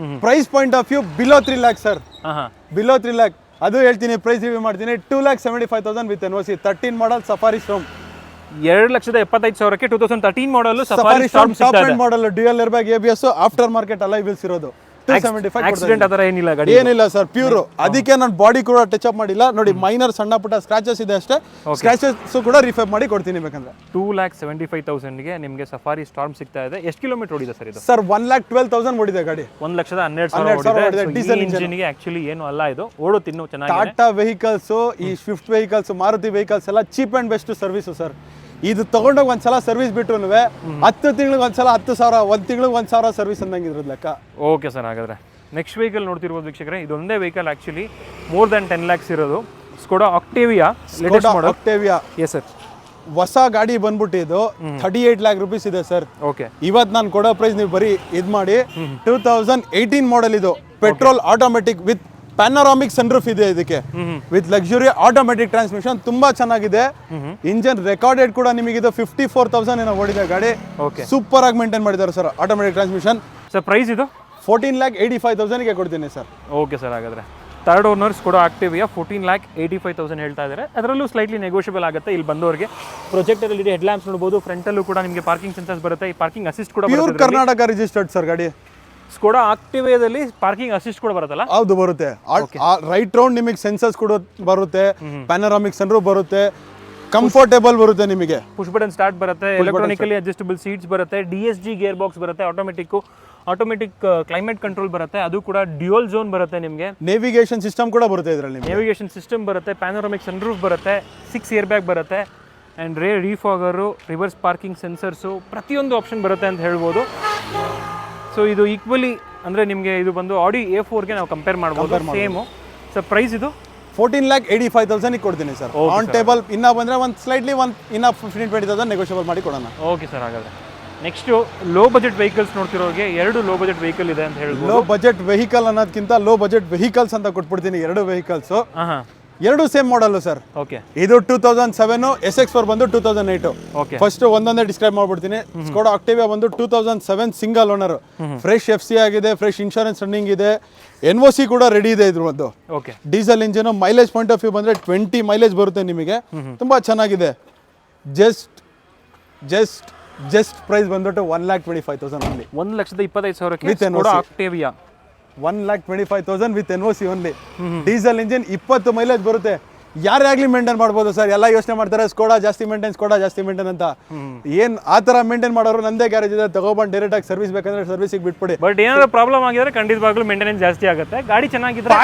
Price point of view below 3 lakhs sir. Below 3 lakh ಅದು ಹೇಳ್ತೀನಿ. ಪ್ರೈಸ್ ರಿವ್ಯೂ ಮಾಡ್ತೀನಿ. 2,75,000 with NOC. 13 model Safari Storme. 2,75,000 2013 model Safari Storme top end model, dual air bag, ABS, after market alloy wheels ಇರೋದು. 275 accident ಆ ಥರ ಏನಿಲ್ಲ ಗಾಡಿ ಏನಿಲ್ಲ sir, pure. ಅದಕ್ಕೆ ನಾನು ಬಾಡಿ ಕೂಡ ಟಚ್ ಅಪ್ ಮಾಡಿಲ್ಲ ನೋಡಿ, ಮೈನರ್ ಸಣ್ಣ ಪುಟ್ಟ ಸ್ಕ್ರಾಚಸ್ ಇದೆ ಅಷ್ಟೇ. ಸ್ಕ್ರಾಚಸ್ ಕೂಡ ರಿಫೈಬ್ ಮಾಡಿ ಕೊಡ್ತೀನಿ ಬೇಕಂದ್ರೆ. 2,75,000ಗೆ ನಿಮಗೆ ಸಫಾರಿ ಸ್ಟಾರ್ಮ್ ಸಿಗ್ತಾ ಇದೆ. ಎಷ್ಟು ಕಿಲೋಮೀಟರ್ ಓಡಿದೆ ಸರ್ ಇದು? ಸರ್ 1,12,000 ಓಡಿದೆ ಗಾಡಿ. 1,12,000 ಓಡಿದೆ. ಡೀಸೆಲ್ ಇಂಜಿನ್ಗೆ ಆಕ್ಚುಲಿ ಏನು ಅಲ್ಲ ಇದು, ಓಡುತ್ತೆ ಇನ್ನೂ ಚೆನ್ನಾಗಿ. ಟಾಟಾ ವೆಹಿಕಲ್ಸ್, ಈ ಸ್ವಿಫ್ಟ್ ವೆಹಿಕಲ್ಸ್, ಮಾರುತಿ ವೆಹಿಕಲ್ಸ್ ಎಲ್ಲ cheap and best service sir. ಇದು ತಗೊಂಡೋಗಿ ಒಂದ್ಸಲ ಸರ್ವಿಸ್ ಬಿಟ್ರು 10 ತಿಂಗಳಿಗೆ ಒಂದ್ಸಲ 10,000, 1 ತಿಂಗಳಿಗೆ 1,000 ಸರ್ವಿಸ್ ಅಂದಂಗೆ ಇದ್ರದ್ದು ಲೆಕ್ಕ. ಓಕೆ ಸರ್, ಹಾಗಾದ್ರೆ ನೆಕ್ಸ್ಟ್ ವೆಹಿಕಲ್ ನೋಡ್ತಿರ್ಬೋದು ವೀಕ್ಷಕರೇ. ಇದೊಂದೇ vehicle actually more than 10 lakhs ಇರೋದು. Skoda ಆಕ್ಟೇವಿಯಾ latest model. ಆಕ್ಟೇವಿಯಾ yes sir. ಹೊಸ ಗಾಡಿ ಬಂದ್ಬಿಟ್ಟು ಇದು 38 lakh rupees ಇದೆ ಸರ್. ಓಕೆ, ಇವತ್ತು ನಾನು ಕೊಡೋ ಪ್ರೈಸ್ ನೀವು ಬರೀ ಇದು ಮಾಡಿ 2018 ಮಾಡೆಲ್ ಇದು. Petrol automatic with panoramic sunroof ಇದೆ ಇದಕ್ಕೆ, ವಿತ್ ಲಕ್ಸುರಿ ಆಟೋಮೆಟಿಕ್ ಟ್ರಾನ್ಸ್ಮಿಷನ್. ತುಂಬಾ ಚೆನ್ನಾಗಿದೆ. ಇಂಜಿನ್ ರೆಕಾರ್ಡೆಡ್ ಕೂಡ ನಿಮಗೆ ಇದು 54,000 ಏನೋ ಓಡಿದೆ ಗಾಡಿ. ಸೂಪರ್ ಆಗಿ ಮೇಂಟೈನ್ ಮಾಡಿದ್ದಾರೆ sir automatic transmission. Sir price ಇದು 14,85,000ಗೆ ಕೊಡ್ತೀನಿ ಸರ್. ಓಕೆ ಸರ್, ಹಾಗಾದ್ರೆ ಥರ್ಡ್ ಓನರ್ಸ್ ಕೂಡ ಆಕ್ಟಿವಿಯಾ 14,85,000 ಹೇಳ್ತಾ ಇದ್ದಾರೆ. ಅದರಲ್ಲೂ ಸ್ಲೈಟ್ಲಿ ನೆಗೋಷಿಯಬಲ್ ಆಗುತ್ತೆ ಇಲ್ಲಿ ಬಂದವರಿಗೆ. ಪ್ರೊಜೆಕ್ಟರ್ ಇದೆ, ಹೆಡ್ ಲ್ಯಾಂಪ್ಸ್ ನೋಡಬಹುದು. ಫ್ರಂಟಲ್ಲೂ ಕೂಡ ನಿಮಗೆ ಪಾರ್ಕಿಂಗ್ ಸೆನ್ಸರ್ಸ್ ಬರುತ್ತೆ. ಈ ಪಾರ್ಕಿಂಗ್ ಅಸಿಸ್ಟ್ ಕೂಡ ಪ್ಯೂರ್ ಕರ್ನಾಟಕ ರಿಜಿಸ್ಟರ್ಡ್ ಸರ್ ಗಾಡಿ. ಸ್ಕೋಡಾ ಆಕ್ಟಿವಿಯಾದಲ್ಲಿ ಪಾರ್ಕಿಂಗ್ ಅಸಿಸ್ಟ್ ಕೂಡ ಬರುತ್ತಲ್ಲ? ಹೌದು, ಬರುತ್ತೆ. ರೈಟ್ ರೌಂಡ್ ನಿಮಗೆ ಸೆನ್ಸರ್ಸ್ ಕೂಡ ಬರುತ್ತೆ, ಪ್ಯಾನರಾಮಿಕ್ ಸನ್ರೂಫ್ ಬರುತ್ತೆ, ಕಂಫರ್ಟೇಬಲ್ ಬರುತ್ತೆ ನಿಮಗೆ. ಪುಷ್ ಬಟನ್ ಸ್ಟಾರ್ಟ್ ಬರುತ್ತೆ, ಎಲೆಕ್ಟ್ರಾನಿಕಲಿ ಅಡ್ಜಸ್ಟಬಲ್ ಸೀಟ್ಸ್ ಬರುತ್ತೆ, DSG ಗೇರ್ ಬಾಕ್ಸ್ ಬರುತ್ತೆ, ಆಟೋಮೆಟಿಕ್ ಕ್ಲೈಮೇಟ್ ಕಂಟ್ರೋಲ್ ಬರುತ್ತೆ, ಅದು ಕೂಡ ಡ್ಯುಯಲ್ ಝೋನ್ ಬರುತ್ತೆ ನಿಮಗೆ. ನೇವಿಗೇಷನ್ ಸಿಸ್ಟಮ್ ಕೂಡ ಬರುತ್ತೆ ಇದರಲ್ಲಿ. ನೇವಿಗೇಷನ್ ಸಿಸ್ಟಮ್ ಬರುತ್ತೆ, ಪ್ಯಾನೋರಾಮಿಕ್ ಸನ್ರೂಫ್ ಬರುತ್ತೆ, 6 ಏರ್ ಬ್ಯಾಗ್ ಬರುತ್ತೆ, ಆ್ಯಂಡ್ ರೇರ್ ರಿಫಾಗರು, ರಿವರ್ಸ್ ಪಾರ್ಕಿಂಗ್ ಸೆನ್ಸರ್ಸು, ಪ್ರತಿಯೊಂದು ಆಪ್ಷನ್ ಬರುತ್ತೆ ಅಂತ ಹೇಳ್ಬೋದು. ಸೊ ಇದು ಈಕ್ವಲಿ ಅಂದರೆ ನಿಮಗೆ ಇದು ಬಂದು ಆಡಿ A4ಗೆ ನಾವು ಕಂಪೇರ್ ಮಾಡ್ಬೋದು, ಸೇಮು. ಸೊ ಪ್ರೈಸ್ ಇದು 14,85,000 ಕೊಡ್ತೀನಿ ಸರ್. ಆನ್ ಟೇಬಲ್ ಇನ್ನ ಬಂದರೆ ಸ್ಲೈಟ್ಲಿ ಇನ್ನ 15,000-20,000 ನೆಗೋಷಿಯಬಲ್ ಮಾಡಿ ಕೊಡೋಣ. ಓಕೆ ಸರ್, ಹಾಗಾದ್ರೆ ನೆಕ್ಸ್ಟು ಲೋ ಬಜೆಟ್ ವೆಹಿಕಲ್ಸ್ ನೋಡ್ತಿರೋರಿಗೆ 2 ಲೋ ಬಜೆಟ್ ವೆಹಿಕಲ್ ಇದೆ ಅಂತ ಹೇಳ್ಬೋದು. ಲೋ ಬಜೆಟ್ ವೆಹಿಕಲ್ ಅನ್ನೋದಕ್ಕಿಂತ ಲೋ ಬಜೆಟ್ ವೆಹಿಕಲ್ಸ್ ಅಂತ ಕೊಟ್ಬಿಡ್ತೀನಿ. 2 ವೆಹಿಕಲ್ಸ್, ಹಾಂ, 2 ಸೇಮ್ ಮಾಡಲ್ಲು ಸರ್. ಓಕೆ, ಇದು 2007, SX4 ಬಂದು 2008. ಓಕೆ, ಫಸ್ಟ್ ಒಂದೊಂದೇ ಡಿಸ್ಕ್ರೈಬ್ ಮಾಡ್ಬಿಡ್ತೀನಿ. ಸ್ಕೋಡಾ ಆಕ್ಟಿವಿಯಾ ಬಂದು 2007 ಸಿಂಗಲ್ ಓನರ್, ಫ್ರೆಶ್ FC ಆಗಿದೆ, ಫ್ರೆಶ್ ಇನ್ಶೂರೆನ್ಸ್ ರನ್ನಿಂಗ್ ಇದೆ, NOC ಕೂಡ ರೆಡಿ ಇದೆ ಇದ್ರ ಒಂದು. Okay, diesel engine. Mileage point of view ಬಂದ್ರೆ 20 ಮೈಲೇಜ್ ಬರುತ್ತೆ ನಿಮಗೆ. ತುಂಬಾ ಚೆನ್ನಾಗಿದೆ. ಜಸ್ಟ್ ಪ್ರೈಸ್ ಬಂದ್ಬಿಟ್ಟು 1,25,000 ಓನ್ಲಿ. 1,25,000ಕ್ಕೆ Skoda Octavia 1,25,000 with NOC only. Diesel engine, 20 mileage ಬರುತ್ತೆ. ಯಾರೇ ಆಗ್ಲಿ ಮೇಂಟೈನ್ ಮಾಡ್ಬೋದು ಸರ್. ಎಲ್ಲ ಯೋಚನೆ ಮಾಡ್ತಾರೆ ಸ್ಕೋಡಾ ಜಾಸ್ತಿ ಮೇಂಟೈನ್ ಅಂತ. ಏನ್ ಆ ತರ ಮೇಂಟೈನ್ ಮಾಡೋರು ನಂದೇ ಗ್ಯಾರೇಜ್ ಇದೆ, ತಗೊಬಂದು ಡೈರೆಕ್ಟ್ ಆಗಿ ಸರ್ವಿಸ್ ಬೇಕಂದ್ರೆ ಸರ್ವಿಸಿಗೆ ಬಿಟ್ಬಿಡಿ. ಬಟ್ ಏನಾದ್ರು ಪ್ರಾಬ್ಲಮ್ ಆಗಿದ್ರೆ ಖಂಡಿತವಾಗ್ಲೂ ಮೇಂಟೆನೆನ್ಸ್ ಜಾಸ್ತಿ ಆಗುತ್ತೆ. ಗಾಡಿ ಚೆನ್ನಾಗಿದ್ರೆ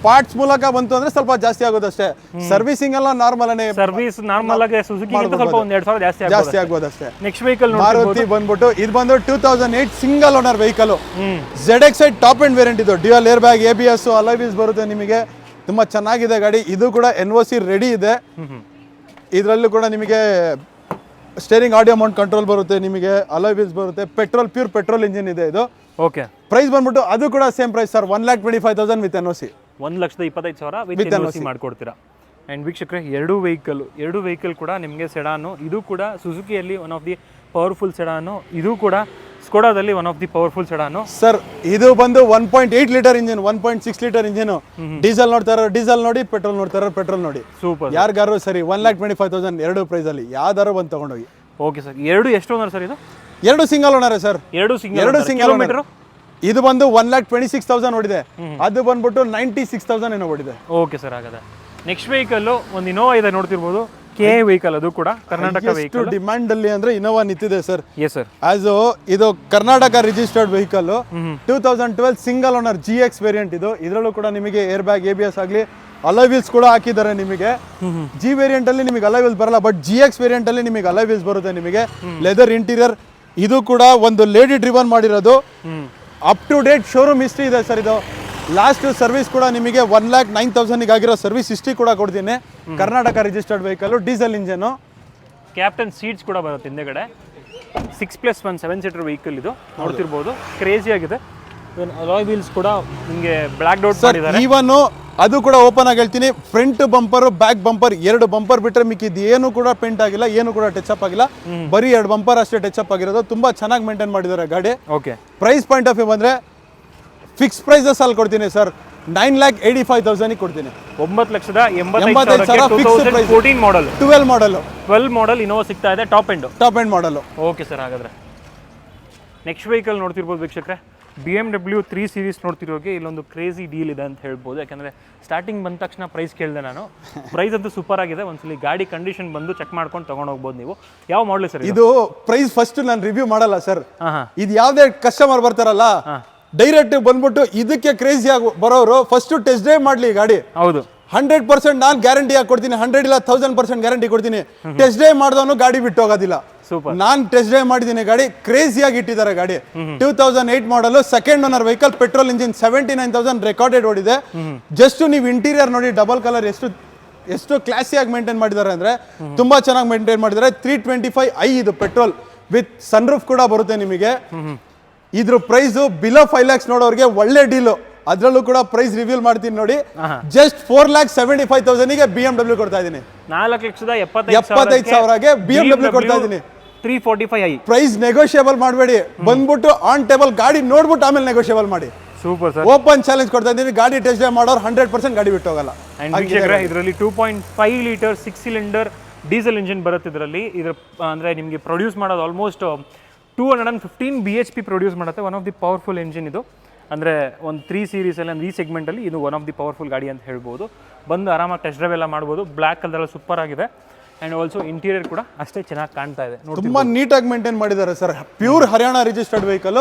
ಪಾರ್ಟ್ಸ್ ಮೂಲಕ ಬಂತು ಅಂದ್ರೆ ಸ್ವಲ್ಪ ಜಾಸ್ತಿ ಆಗೋದು ಅಷ್ಟೇ. ಸರ್ವಿಸಿಂಗ್ ಎಲ್ಲ ನಾರ್ಮಲ್ ಸರ್ವಿಸ್ ನಾರ್ಮಲ್ ಆಗಿ ಸುಜುಕಿ ಸ್ವಲ್ಪ 1,000-2,000 ಜಾಸ್ತಿ ಆಗ್ಬೋದು ಅಷ್ಟೇ. ನೆಕ್ಸ್ಟ್ ವೆಹಿಕಲ್ ಮಾರುತಿ ಬಂದ್ಬಿಟ್ಟು ಇದು ಬಂದು 2008 single owner vehicle. ZXi top end variant. ಇದು dual air bag, ABS, alloy wheels ಬರುತ್ತೆ ನಿಮಗೆ. ತುಂಬಾ ಚೆನ್ನಾಗಿದೆ ಗಾಡಿ. ಇದು ಕೂಡ NOC ರೆಡಿ ಇದೆ. ಇದರಲ್ಲೂ ಕೂಡ ನಿಮಗೆ ಸ್ಟೇರಿಂಗ್ ಆಡಿಯೋ ಮೌಂಟ್ ಕಂಟ್ರೋಲ್ ಬರುತ್ತೆ ನಿಮಗೆ, ಅಲಾಯ್ ವೀಲ್ಸ್ ಬರುತ್ತೆ, ಪ್ಯೂರ್ ಪೆಟ್ರೋಲ್ ಇಂಜಿನ್ ಇದೆ ಇದು. ಓಕೆ, ಪ್ರೈಸ್ ಬಂದ್ಬಿಟ್ಟು ಅದು ಕೂಡ same price sir, 1,25,000 with NOC. 1,25,000 with NOC ಮಾಡ್ಕೊಡ್ತೀರಾ. ಆ್ಯಂಡ್ ವೀಕ್ಷಕರೇ, 2 ವೆಹಿಕಲ್ ಕೂಡ ನಿಮಗೆ ಸೆಡಾನು. ಇದು ಕೂಡ ಸುಜುಕಿಯಲ್ಲಿ one of the powerful sedan, ಇದು ಕೂಡ ಸ್ಕೋಡಾದಲ್ಲಿ one of the powerful sedan sir. ಇದು ಬಂದು 1.8 litre engine, 1.6 litre engine. Diesel ನೋಡ್ತಾರೋ ಡೀಸೆಲ್ ನೋಡಿ, ಪೆಟ್ರೋಲ್ ನೋಡ್ತಾರೋ ಪೆಟ್ರೋಲ್ ನೋಡಿ. ಸೂಪರ್. ಯಾರಿಗಾರು ಸರಿ 1,25,000 2 ಪ್ರೈಸ್ ಅಲ್ಲಿ ಯಾವ್ದಾರು ಬಂದು ತಗೊಂಡೋಗಿ. Okay sir. 2 ಎಷ್ಟು ಓನರ್ ಸರ್ ಇದು? 2 single owner sir. 2 single owner. ಇದು ಬಂದು 1,26,000 ಓಡಿದೆ. ಅದು ಬಂದ್ಬಿಟ್ಟು 96,000 ಏನೋ ಓಡಿದೆ. ಓಕೆ ಸರ್, ಹಾಗಾದ್ರೆ ನೆಕ್ಸ್ಟ್ ವೆಹಿಕಲ್ ಒಂದು ಇನೋವಾ ಇದೆ ನೋಡ್ತಿರ್ಬೋದು. KA ವೆಹಿಕಲ್, ಅದು ಕೂಡ ಕರ್ನಾಟಕ ವೆಹಿಕಲ್. ಡಿಮ್ಯಾಂಡ್ ಅಲ್ಲಿ ಅಂದ್ರೆ ಇನೋವಾ ನಿಂತಿದೆ ಸರ್. Yes sir. ಇದು Karnataka registered vehicle. 2012 single owner GX variant ಇದು. ಇದರಲ್ಲೂ ಕೂಡ ನಿಮಗೆ ಏರ್ ಬ್ಯಾಗ್, ABS ಆಗಲಿ, ಅಲಾಯ್ ವೀಲ್ಸ್ ಕೂಡ ಹಾಕಿದ್ದಾರೆ ನಿಮಗೆ. G ವೇರಿಯಂಟ್ ಅಲ್ಲಿ ನಿಮಗೆ ಅಲಾಯ್ ವೀಲ್ಸ್ ಬರಲ್ಲ, ಬಟ್ GX ವೇರಿಯಂಟ್ ಅಲ್ಲಿ ನಿಮಗೆ ಅಲಾಯ್ ವೀಲ್ಸ್ ಬರುತ್ತೆ ನಿಮಗೆ. Leather interior. ಇದು ಕೂಡ ಒಂದು ಲೇಡಿ ಡ್ರಿವನ್ ಮಾಡಿರೋದು. Up to date showroom history ಇದೆ ಸರ್. ಇದು ಲಾಸ್ಟ್ ಸರ್ವಿಸ್ ಕೂಡ ನಿಮಗೆ 1,09,000 ಆಗಿರೋ ಸರ್ವಿಸ್ ಹಿಸ್ಟ್ರಿ ಕೂಡ ಕೊಡ್ತೀನಿ. Karnataka registered vehicle, diesel engine. Captain seats ಕೂಡ ಬರುತ್ತೆ ಹಿಂದೆಗಡೆ. 6+1 7 ಸೀಟರ್ ವೆಹಿಕಲ್ ಇದು. ನೋಡ್ತಿರ್ಬೋದು, ಕ್ರೇಜಿ ಆಗಿದೆ. ಅಲಾಯ್ ವೀಲ್ಸ್ ಕೂಡ ನಿಮಗೆ ಬ್ಲಾಕ್ ಡೌಟ್ ಮಾಡಿದ್ದಾರೆ. ಈವನ್ ಅದು ಕೂಡ ಓಪನ್ ಆಗಿ ಹೇಳ್ತೀನಿ, front bumper, back bumper, 2 bumper ಬಿಟ್ಟರೆ ಮಿಕ್ಕಿದ್ದು ಏನು ಕೂಡ ಪೇಂಟ್ ಆಗಿಲ್ಲ, ಏನು ಕೂಡ ಟಚ್ ಅಪ್ ಆಗಿಲ್ಲ. ಬರೀ 2 ಬಂಪರ್ ಅಷ್ಟೇ ಟಚ್ ಅಪ್ ಆಗಿರೋದು. ತುಂಬಾ ಚೆನ್ನಾಗಿ ಮೇಂಟೈನ್ ಮಾಡಿದ್ದಾರೆ ಗಾಡಿ. Okay, price point of view ಬಂದ್ರೆ ಫಿಕ್ಸ್ ಪ್ರೈಸಸ್ ಅಲ್ಲಿ ಕೊಡ್ತೀನಿ ಸರ್. 9,85,000 ಕೊಡ್ತೀನಿ. 9,85,000 14 ಮಾಡಲ್, 12 ಮಾಡಲ್ ಇನೋವಾ ಸಿಗ್ತಾ ಇದೆ. ಟಾಪ್ ಎಂಡ್ ಮಾಡಲ್. ಓಕೆ ಸರ್, ಹಾಗಾದ್ರೆ ನೆಕ್ಸ್ಟ್ ವೆಹಿಕಲ್ ನೋಡ್ತಿರ್ಬೋದು ವೀಕ್ಷಕರೇ. BMW 3 ಸೀರೀಸ್ ನೋಡ್ತಿರೋಗೆ ಇಲ್ಲೊಂದು ಕ್ರೇಜಿ ಡೀಲ್ ಇದೆ ಅಂತ ಹೇಳ್ಬೋದು. ಯಾಕಂದರೆ ಸ್ಟಾರ್ಟಿಂಗ್ ಬಂದ ತಕ್ಷಣ ಪ್ರೈಸ್ ಕೇಳಿದೆ ನಾನು. ಪ್ರೈಸ್ ಅಂತೂ ಸೂಪರ್ ಆಗಿದೆ. ಒಂದ್ಸಲಿ ಗಾಡಿ ಕಂಡೀಷನ್ ಬಂದು ಚೆಕ್ ಮಾಡ್ಕೊಂಡು ತೊಗೊಂಡು ಹೋಗ್ಬೋದು ನೀವು. ಯಾವ ಮಾಡಲ್ ಸರ್ ಇದು? ಪ್ರೈಸ್ ಫಸ್ಟ್ ನಾನು ರಿವ್ಯೂ ಮಾಡಲ್ಲ ಸರ್. ಹಾಂ, ಇದು ಯಾವುದೇ ಕಸ್ಟಮರ್ ಬರ್ತಾರಲ್ಲ ಡೈರೆಕ್ಟ್ ಬಂದ್ಬಿಟ್ಟು ಇದಕ್ಕೆ ಕ್ರೇಜಿ ಆಗಿ ಬರೋರು ಫಸ್ಟ್ ಟೆಸ್ಟ್ ಡ್ರೈವ್ ಮಾಡಲಿ ಗಾಡಿ. ಹೌದು, 100% ನಾನು ಗ್ಯಾರಂಟಿ ಆಗಿ ಕೊಡ್ತೀನಿ. 100 ಇಲ್ಲ 1000% ಗ್ಯಾರಂಟಿ ಕೊಡ್ತೀನಿ. ಟೆಸ್ಟ್ ಡ್ರೈವ್ ಮಾಡಿದವನು ಗಾಡಿ ಬಿಟ್ಟು ಹೋಗೋದಿಲ್ಲ. ಸೂಪರ್. ನಾನು ಟೆಸ್ಟ್ ಡ್ರೈವ್ ಮಾಡಿದ್ದೀನಿ ಗಾಡಿ. ಕ್ರೇಜಿಯಾಗಿ ಇಟ್ಟಿದ್ದಾರೆ ಗಾಡಿ. 2008 ಮಾಡಲು, second owner vehicle, petrol engine, 79,000 recorded ಓಡಿದೆ. ಜಸ್ಟ್ ನೀವು ಇಂಟೀರಿಯರ್ ನೋಡಿ, ಡಬಲ್ ಕಲರ್ ಎಷ್ಟು ಕ್ಲಾಸಿಯಾಗಿ ಮೇಂಟೈನ್ ಮಾಡಿದ್ದಾರೆ ಅಂದ್ರೆ ತುಂಬಾ ಚೆನ್ನಾಗಿ ಮೇಂಟೈನ್ ಮಾಡಿದ್ದಾರೆ. 325i ಇದು ಪೆಟ್ರೋಲ್ ವಿತ್ ಸನ್ರೂಫ್ ಕೂಡ ಬರುತ್ತೆ ನಿಮಗೆ. ಇದ್ರ ಪ್ರೈಸ್ ಬಿಲೋ 5 lakhs ನೋಡೋರಿಗೆ ಒಳ್ಳೆ ಡೀಲು. ಅದರಲ್ಲೂ ಕೂಡ ಪ್ರೈಸ್ ರಿವೀಲ್ ಮಾಡ್ತೀನಿ ನೋಡಿ. ಜಸ್ಟ್ 4,75,000 ಗೆ BMW ಕೊಡ್ತಾ ಇದ್ದೀನಿ. 4,75,000 BMW ಕೊಡ್ತಾ ಇದ್ದೀನಿ. 345i ಪ್ರೈಸ್ ನೆಗೋಷಿಯಬಲ್ ಮಾಡಬೇಡಿ. ಬಂದ್ಬಿಟ್ಟು ಆನ್ ಟೇಬಲ್ ಗಾಡಿ ನೋಡ್ಬಿಟ್ಟು ಆಮೇಲೆ ನೆಗೋಷಿಯಬಲ್ ಮಾಡಿ. Super sir. ಓಪನ್ ಚಾಲೆಂಜ್ ಕೊಡ್ತಾ ಇದ್ದೀನಿ. ಗಾಡಿ ಟೆಸ್ಟ್ ಡ್ರೈವ್ ಮಾಡೋರು 100% ಗಾಡಿ ಬಿಟ್ಟು ಹೋಗಲ್ಲ. ಇದರಲ್ಲಿ 2.5 ಲೀಟರ್ 6 ಸಿಲಿಂಡರ್ ಡೀಸೆಲ್ ಇಂಜಿನ್ ಬರುತ್ತೆ. ಇದರಲ್ಲಿ ಅಂದ್ರೆ ನಿಮಗೆ ಪ್ರೊಡ್ಯೂಸ್ ಮಾಡೋದು ಆಲ್ಮೋಸ್ಟ್ 215 BHP ಪ್ರೊಡ್ಯೂಸ್ ಮಾಡುತ್ತೆ. One of the powerful engine ಇದು. ಅಂದರೆ ಒಂದು 3 ಸೀರೀಸಲ್ಲಿ ಅಂದರೆ ಈ ಸೆಗ್ಮೆಂಟಲ್ಲಿ ಇದು ಒನ್ ಆಫ್ ದಿ ಪವರ್ಫುಲ್ ಗಾಡಿ ಅಂತ ಹೇಳ್ಬೋದು. ಬಂದು ಆರಾಮಾಗಿ ಟೆಸ್ಟ್ ಡ್ರೈವ್ ಎಲ್ಲ ಮಾಡ್ಬೋದು. ಬ್ಲ್ಯಾಕ್ ಕಲರ್ ಸೂಪರ್ ಆಗಿದೆ. ಆ್ಯಂಡ್ ಆಲ್ಸೋ ಇಂಟೀರಿಯರ್ ಕೂಡ ಅಷ್ಟೇ ಚೆನ್ನಾಗಿ ಕಾಣ್ತಾ ಇದೆ. ತುಂಬಾ ನೀಟಾಗಿ ಮೇಂಟೈನ್ ಮಾಡಿದ್ದಾರೆ sir. Pure Haryana registered vehicle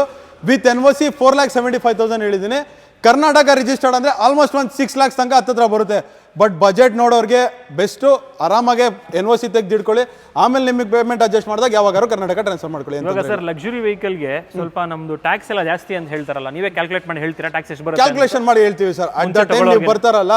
with NOC 4,75,000 ಹೇಳಿದ್ದೀನಿ. ಕರ್ನಾಟಕ ರಿಜಿಸ್ಟರ್ಡ್ ಅಂದರೆ ಆಲ್ಮೋಸ್ಟ್ ಒಂದು 6 lakhs ತನಕ ಹತ್ತಿರ ಬರುತ್ತೆ. ಬಟ್ ಬಜೆಟ್ ನೋಡೋರಿಗೆ ಬೆಸ್ಟು. ಆರಾಮಾಗೆ NOC ತೆಗೆದಿಟ್ಕೊಳ್ಳಿ. ಆಮೇಲೆ ನಿಮಗೆ ಪೇಮೆಂಟ್ ಅಡ್ಜಸ್ಟ್ ಮಾಡಿದಾಗ ಯಾವಾಗಾರು ಕರ್ನಾಟಕ ಟ್ರಾನ್ಸ್ಫರ್ ಮಾಡ್ಕೊಳ್ಳಿ. ಇವಾಗ ಸರ್ ಲಕ್ಸುರಿ ವೆಹಿಕಲ್ಗೆ ಸ್ವಲ್ಪ ನಮ್ದು ಟ್ಯಾಕ್ಸ್ ಎಲ್ಲ ಜಾಸ್ತಿ ಅಂತ ಹೇಳ್ತಾರಲ್ಲ, ನೀವೇ ಕ್ಯಾಲ್ಕುಲೇಟ್ ಮಾಡಿ ಹೇಳ್ತೀರಾ ಟ್ಯಾಕ್ಸ್ ಎಷ್ಟು ಬರುತ್ತೆ? ಕ್ಯಾಲ್ಕುಲೇಷನ್ ಮಾಡಿ ಹೇಳ್ತೀವಿ ಸರ್. ಅಟ್ ದ ಟೈಮ್ ನೀವು ಬರ್ತಾರಲ್ಲ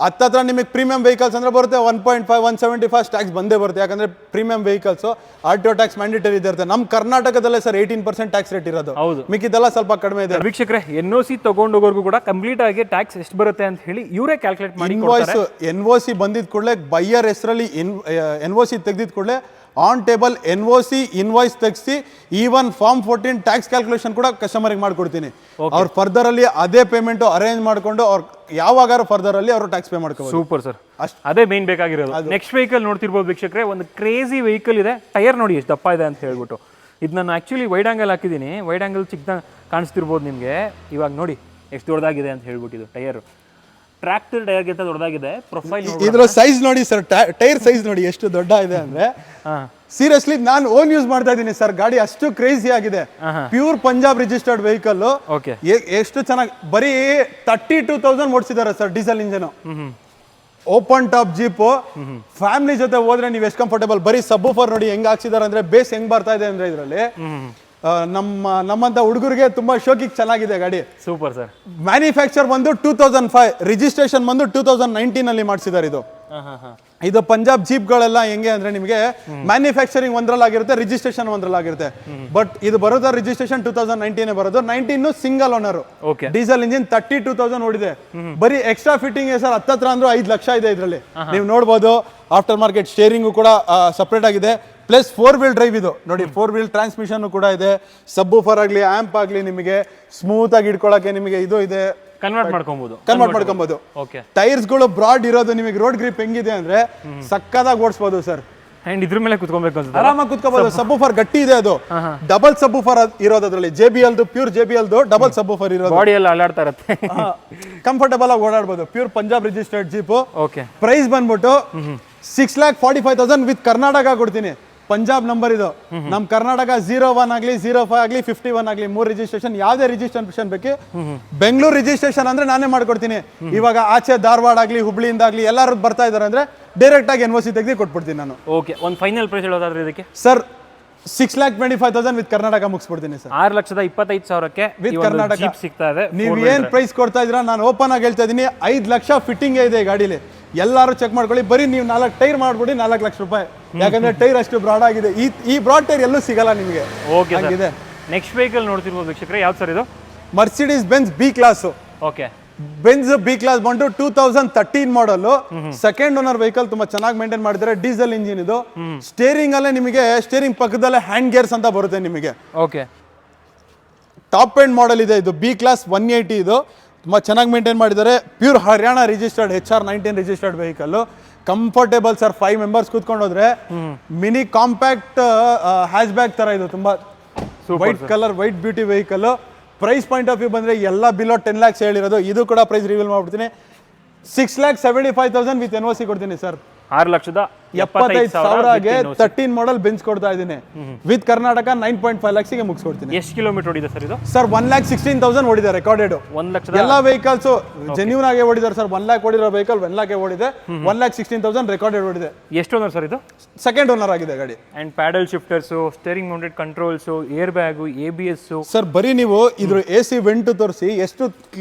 ಹತ್ತತ್ರ ನಿಮಗೆ ಪ್ರೀಮಿಯಂ ವೆಹಿಕಲ್ಸ್ ಅಂದ್ರೆ ಬರುತ್ತೆ 1.5 175 ಟ್ಯಾಕ್ಸ್ ಬಂದೇ ಬರುತ್ತೆ. ಯಾಕಂದ್ರೆ premium vehicles RTO tax mandatory ಇರುತ್ತೆ. ನಮ್ಮ ಕರ್ನಾಟಕದಲ್ಲೇ ಸರ್ 18% ಟ್ಯಾಕ್ಸ್ ರೇಟ್ ಇರೋದು. ಹೌದು, ಮಿಕ್ಕಿದೆಲ್ಲ ಸ್ವಲ್ಪ ಕಡಿಮೆ ಇದೆ. ವೀಕ್ಷಕರೇ, NOC ತಗೊಂಡೋಗೋರ್ಗು ಕೂಡ ಕಂಪ್ಲೀಟ್ ಆಗಿ ಟ್ಯಾಕ್ಸ್ ಎಷ್ಟು ಬರುತ್ತೆ ಅಂತ ಹೇಳಿ ಇವರೇ ಕ್ಯಾಲ್ಕುಲೇಟ್ ಮಾಡಿ ಕೊಡ್ತಾರೆ. NOC ಬಂದಿದ್ ಕೂಡಲೇ ಬೈಯರ್ ಹೆಸರಲ್ಲಿ NOC ತೆಗೆದಿದ್ ಕೂಡಲೇ ಆನ್ ಟೇಬಲ್ NOC ಇನ್ವಾಯ್ಸ್ ತೆಗಿಸಿ ಈವನ್ ಫಾರ್ಮ್ 14 ಟ್ಯಾಕ್ಸ್ ಕ್ಯಾಲ್ಕುಲೇಷನ್ ಕೂಡ ಕಸ್ಟಮರ್ಗೆ ಮಾಡ್ಕೊಡ್ತೀನಿ. ಅವ್ರು ಫರ್ದರ್ ಅಲ್ಲಿ ಅದೇ ಪೇಮೆಂಟ್ ಅರೇಂಜ್ ಮಾಡ್ಕೊಂಡು ಅವ್ರು ಯಾವಾಗಾರು ಫರ್ದರ್ ಅಲ್ಲಿ ಅವರು ಟ್ಯಾಕ್ಸ್ ಪೇ ಮಾಡ್ಕೋಬಹುದು. ಸೂಪರ್ ಸರ್, ಅದೇ ಮೇನ್ ಬೇಕಾಗಿರೋದು. ನೆಕ್ಸ್ಟ್ ವೆಹಿಕಲ್ ನೋಡ್ತಿರ್ಬೋದು ವೀಕ್ಷಕರೇ, ಒಂದು ಕ್ರೇಜಿ ವೆಹಿಕಲ್ ಇದೆ. ಟೈರ್ ನೋಡಿ ಎಷ್ಟು ದಪ್ಪ ಇದೆ ಅಂತ ಹೇಳ್ಬಿಟ್ಟು. ಇದು ನಾನು ಆಕ್ಚುಲಿ ವೈಡ್ ಆಂಗಲ್ ಹಾಕಿದ್ದೀನಿ. ವೈಡ್ ಆಂಗಲ್ ಚಿಕ್ಕದಾಗ ಕಾಣಿಸ್ತಿರ್ಬೋದು ನಿಮಗೆ. ಇವಾಗ ನೋಡಿ ಎಷ್ಟು ದೊಡ್ಡದಾಗಿದೆ ಅಂತ ಹೇಳ್ಬಿಟ್ಟು. ಇದು ಟೈರ್ ಟ್ರ್ಯಾಕ್ಟರ್ ಟೈರ್ಗಿಂತ ದೊಡ್ಡದಾಗಿದೆ. ಪ್ರೊಫೈಲ್ ಇದ್ರ ಸೈಜ್ ನೋಡಿ ಸರ್, ಟೈರ್ ಸೈಜ್ ನೋಡಿ ಎಷ್ಟು ದೊಡ್ಡ ಇದೆ ಅಂದ್ರೆ. ಸೀರಿಯಸ್ಲಿ ನಾನು ಓನ್ ಯೂಸ್ ಮಾಡ್ತಾ ಇದ್ದೀನಿ ಸರ್. ಗಾಡಿ ಅಷ್ಟು ಕ್ರೇಜಿ ಆಗಿದೆ. Pure Punjab registered vehicle. ಎಷ್ಟು ಚೆನ್ನಾಗಿ ಬರೀ 32,000 ಓಡಿಸಿದ್ದಾರೆ sir diesel engine. Open top jeep. Family ಜೊತೆ ಹೋದ್ರೆ ನೀವು ಎಷ್ಟು ಕಂಫರ್ಟೇಬಲ್. ಬರೀ ಸಬ್ವೂಫರ್ ನೋಡಿ ಹೆಂಗ್ ಹಾಕ್ಸಿದಾರೆ ಅಂದ್ರೆ, ಬೇಸ್ ಹೆಂಗ್ ಬರ್ತಾ ಇದೆ ಅಂದ್ರೆ ಇದರಲ್ಲಿ. ನಮ್ಮಂತ ಹುಡುಗರಿಗೆ ತುಂಬಾ ಶೋಕಿಗೆ ಚೆನ್ನಾಗಿದೆ ಗಾಡಿ. Super sir. ಮ್ಯಾನುಫ್ಯಾಕ್ಚರ್ ಬಂದು 2005, ರಿಜಿಸ್ಟ್ರೇಷನ್ ಬಂದು 2019 ಅಲ್ಲಿ ಮಾಡಿಸಿದ್ದಾರೆ. ಇದು ಪಂಜಾಬ್ ಜೀಪ್ಗಳೆಲ್ಲ ಹೆಂಗೆ ಅಂದ್ರೆ ನಿಮಗೆ ಮ್ಯಾನುಫ್ಯಾಕ್ಚರಿಂಗ್ ಒಂದ್ರಲ್ಲಾಗಿರುತ್ತೆ, ರಿಜಿಸ್ಟ್ರೇಷನ್ ಒಂದ್ರಲ್ಲಾಗಿರುತ್ತೆ. ಬಟ್ ಇದು ಬರೋದ ರಿಜಿಸ್ಟ್ರೇಷನ್ 2019 ಬರೋದು. 19 ಸಿಂಗಲ್ ಓನರ್, ಡೀಸೆಲ್ ಇಂಜಿನ್, 32,000 ಓಡಿದೆ. ಬರೀ ಎಕ್ಸ್ಟ್ರಾ ಫಿಟ್ಟಿಂಗ್ ಸರ್ ಹತ್ತತ್ರ ಅಂದ್ರೆ 5 ಲಕ್ಷ ಇದೆ ಇದರಲ್ಲಿ. ನೀವು ನೋಡ್ಬೋದು. ಆಫ್ಟರ್ ಮಾರ್ಕೆಟ್ ಸ್ಟೇರಿಂಗು ಕೂಡ ಸಪ್ರೇಟ್ ಆಗಿದೆ. ಪ್ಲಸ್ 4 ವೀಲ್ ಡ್ರೈವ್ ಇದು ನೋಡಿ. 4 ವೀಲ್ ಟ್ರಾನ್ಸ್ಮಿಷನ್ ಕೂಡ ಇದೆ. ಸಬ್ವೂಫರ್ ಆಗಲಿ ಆಂಪ್ ಆಗಲಿ ನಿಮಗೆ ಸ್ಮೂತ್ ಆಗಿ ಇಟ್ಕೊಳ್ಳೋಕೆ ನಿಮಗೆ ಇದು ಇದೆ. ಕನ್ವರ್ಟ್ ಮಾಡ್ಕೊಬಹುದು. ಟೈರ್ಸ್ ಗಳು ಬ್ರಾಡ್ ಇರೋದು. ನಿಮಗೆ ರೋಡ್ ಗ್ರಿಪ್ ಹೆಂಗಿದೆ ಅಂದ್ರೆ ಸಕ್ಕದಾಗಿ ಓಡಿಸಬಹುದು ಸರ್. ಅಂಡ್ ಇದ್ರ ಮೇಲೆ ಕುತ್ಕೊಬೇಕು ಅನ್ಸುತ್ತೆ, ಆರಾಮಾಗಿ ಕುತ್ಕೋಬಹುದು. ಸಬ್ವೂಫರ್ ಗಟ್ಟಿ ಇದೆ. ಅದು ಡಬಲ್ ಸಬ್ವೂಫರ್ ಇರೋದು ಅದರಲ್ಲಿ. JBL pure JBL double subwoofer ಇರೋದು. ಬಾಡಿ ಎಲ್ಲ ಅಲ್ಲಾಡ್ತಾ ಇರುತ್ತೆ. ಕಂಫರ್ಟಬಲ್ ಆಗಿ ಓಡಾಡಬಹುದು. Pure Punjab registered jeep. Okay. Price ಬಂದ್ಬಿಟ್ಟು 6,45,000 ವಿತ್ ಕರ್ನಾಟಕ ಕೊಡ್ತೀನಿ. ಪಂಜಾಬ್ ನಂಬರ್ ಇದು. ನಮ್ ಕರ್ನಾಟಕ 01 ಆಗಲಿ 05 ಆಗಲಿ 51 ಆಗಲಿ 3 ರಿಜಿಸ್ಟ್ರೇಷನ್, ಯಾವ್ದೇ ರಿಜಿಸ್ಟ್ರೇಷನ್ ಬೇಕು. ಬೆಂಗಳೂರು ರಿಜಿಸ್ಟ್ರೇಷನ್ ಅಂದ್ರೆ ನಾನೇ ಮಾಡ್ಕೊಡ್ತೀನಿ. ಇವಾಗ ಆಚೆ ಧಾರವಾಡ ಆಗ್ಲಿ ಹುಬ್ಳಿಯಿಂದ ಆಗ್ಲಿ ಎಲ್ಲರೂ ಬರ್ತಾ ಇದಾರೆ ಅಂದ್ರೆ ಡೈರೆಕ್ಟ್ ಆಗಿ NOC ತೆಗೆದು ಕೊಟ್ಬಿಡ್ತೀನಿ ನಾನು. ಓಕೆ. ಒಂದು ಫೈನಲ್ ಪ್ರೈಸ್ ಹೇಳೋದಾದ್ರೆ ಇದಕ್ಕೆ ಸರ್ 6,25,000 ವಿತ್ ಕರ್ನಾಟಕ ಮುಗಿಸ್ಬಿಡ್ತೀನಿ ಸರ್. 6,25,000ಕ್ಕೆ ವಿತ್ ಕರ್ನಾಟಕ ಜೀಪ್ ಸಿಗ್ತಾ ಇದೆ. ನೀವು ಏನ್ ಪ್ರೈಸ್ ಕೊಡ್ತಾ ಇದ್ದೀರಾ ನಾನು ಓಪನ್ ಆಗಿ ಹೇಳ್ತಾ ಇದೀನಿ. 5 ಲಕ್ಷ ಫಿಟ್ಟಿಂಗ್ ಇದೆ ಗಾಡಿಲಿ. ಎಲ್ಲರೂ ಚೆಕ್ ಮಾಡ್ಕೊಳ್ಳಿ. ಬರೀ ನೀವು 4 ಟೈರ್ ಮಾಡ್ಬಿಡಿ 4 ಲಕ್ಷ ರೂಪಾಯಿ. ಯಾಕಂದ್ರೆ ಟೈರ್ ಅಷ್ಟು ಬ್ರಾಡ್ ಆಗಿದೆ. ಈ ಬ್ರಾಡ್ ಟೈರ್ ಎಲ್ಲೂ ಸಿಗಲ್ಲ ನಿಮಗೆ. Okay sir. ನೆಕ್ಸ್ಟ್ ವೆಹಿಕಲ್ ನೋಡ್ತಿರ್ಬೋದು ವೀಕ್ಷಕರೇ, ಯಾವ್ದು ಸರ್ ಇದು? Mercedes Benz B class. Okay. Benz B class ಬಂದು 2013 ಮಾಡಲ್. Second owner vehicle. ತುಂಬಾ ಚೆನ್ನಾಗಿ ಮೇಂಟೈನ್ ಮಾಡಿದ್ದಾರೆ. ಡೀಸೆಲ್ ಇಂಜಿನ್ ಇದು. ಸ್ಟೇರಿಂಗ್ ಅಲ್ಲೇ ನಿಮಗೆ ಸ್ಟೇರಿಂಗ್ ಪಕ್ಕದಲ್ಲೇ ಹ್ಯಾಂಡ್ ಗೇರ್ಸ್ ಅಂತ ಬರುತ್ತೆ ನಿಮಗೆ. ಓಕೆ. ಟಾಪ್ ಎಂಡ್ ಮಾಡಲ್ ಇದೆ ಇದು. ಬಿ ಕ್ಲಾಸ್ 180 ಇದು. ತುಂಬಾ ಚೆನ್ನಾಗಿ ಮೇಂಟೈನ್ ಮಾಡಿದ್ದಾರೆ. Pure Haryana registered HR19 registered vehicle. Comfortable sir. 5 members ಕೂತ್ಕೊಂಡು ಹೋದ್ರೆ ಮಿನಿ ಕಾಂಪ್ಯಾಕ್ಟ್ ಹ್ಯಾಚ್ ಬ್ಯಾಗ್ ತರ ಇದು. ತುಂಬಾ white colour white beauty vehicle. Price point of view ಬಂದರೆ ಎಲ್ಲ ಬಿಲೋ 10 lakhs ಹೇಳಿರೋದು. ಇದು ಕೂಡ ಪ್ರೈಸ್ ರಿವೀಲ್ ಮಾಡ್ಬಿಡ್ತೀನಿ. 6,75,000 ವಿತ್ NOC ಕೊಡ್ತೀನಿ ಸರ್. 6,75,000 13 ಮಾಡಲ್ ಬೆಂಚ್ ಕೊಡ್ತಾ ಇದ್ದೀನಿ. ವಿತ್ ಕರ್ನಾಟಕ 9.5 lakhs ಗೆ ಮುಗಿಸ್ಕೊಡ್ತೀನಿ. ಎಷ್ಟು ಕಿಲೋಮೀಟರ್ ಓಡಿದೆ ಸರ್ ಇದು? ಸರ್ 1,16,000 ಓಡಿದೆ ರೆಕಾರ್ಡೆಡ್. 1,00,000 ಎಲ್ಲ ವೆಹಿಕಲ್ಸ್ ಜೆನ್ಯೂನ್ ಆಗಿ ಓಡಿದಾರೆ ಸರ್. 1 lakh ಓಡಿರೋ ವೆಹಿಕಲ್ 1 lakh ಓಡಿದೆ. 1,16,000 ರೆಕಾರ್ಡೆಡ್ ಓಡಿದೆ. ಎಷ್ಟು ಓನರ್ ಸರ್ ಇದು? ಸೆಕೆಂಡ್ ಓನರ್ ಆಗಿದೆ ಗಾಡಿ. And paddle shifters, steering mounted controls, air bag, ABS. Sir ಬರೀ ನೀವು ಇದ್ರ AC ವೆಂಟ್ ತೋರಿಸಿ ಎಷ್ಟು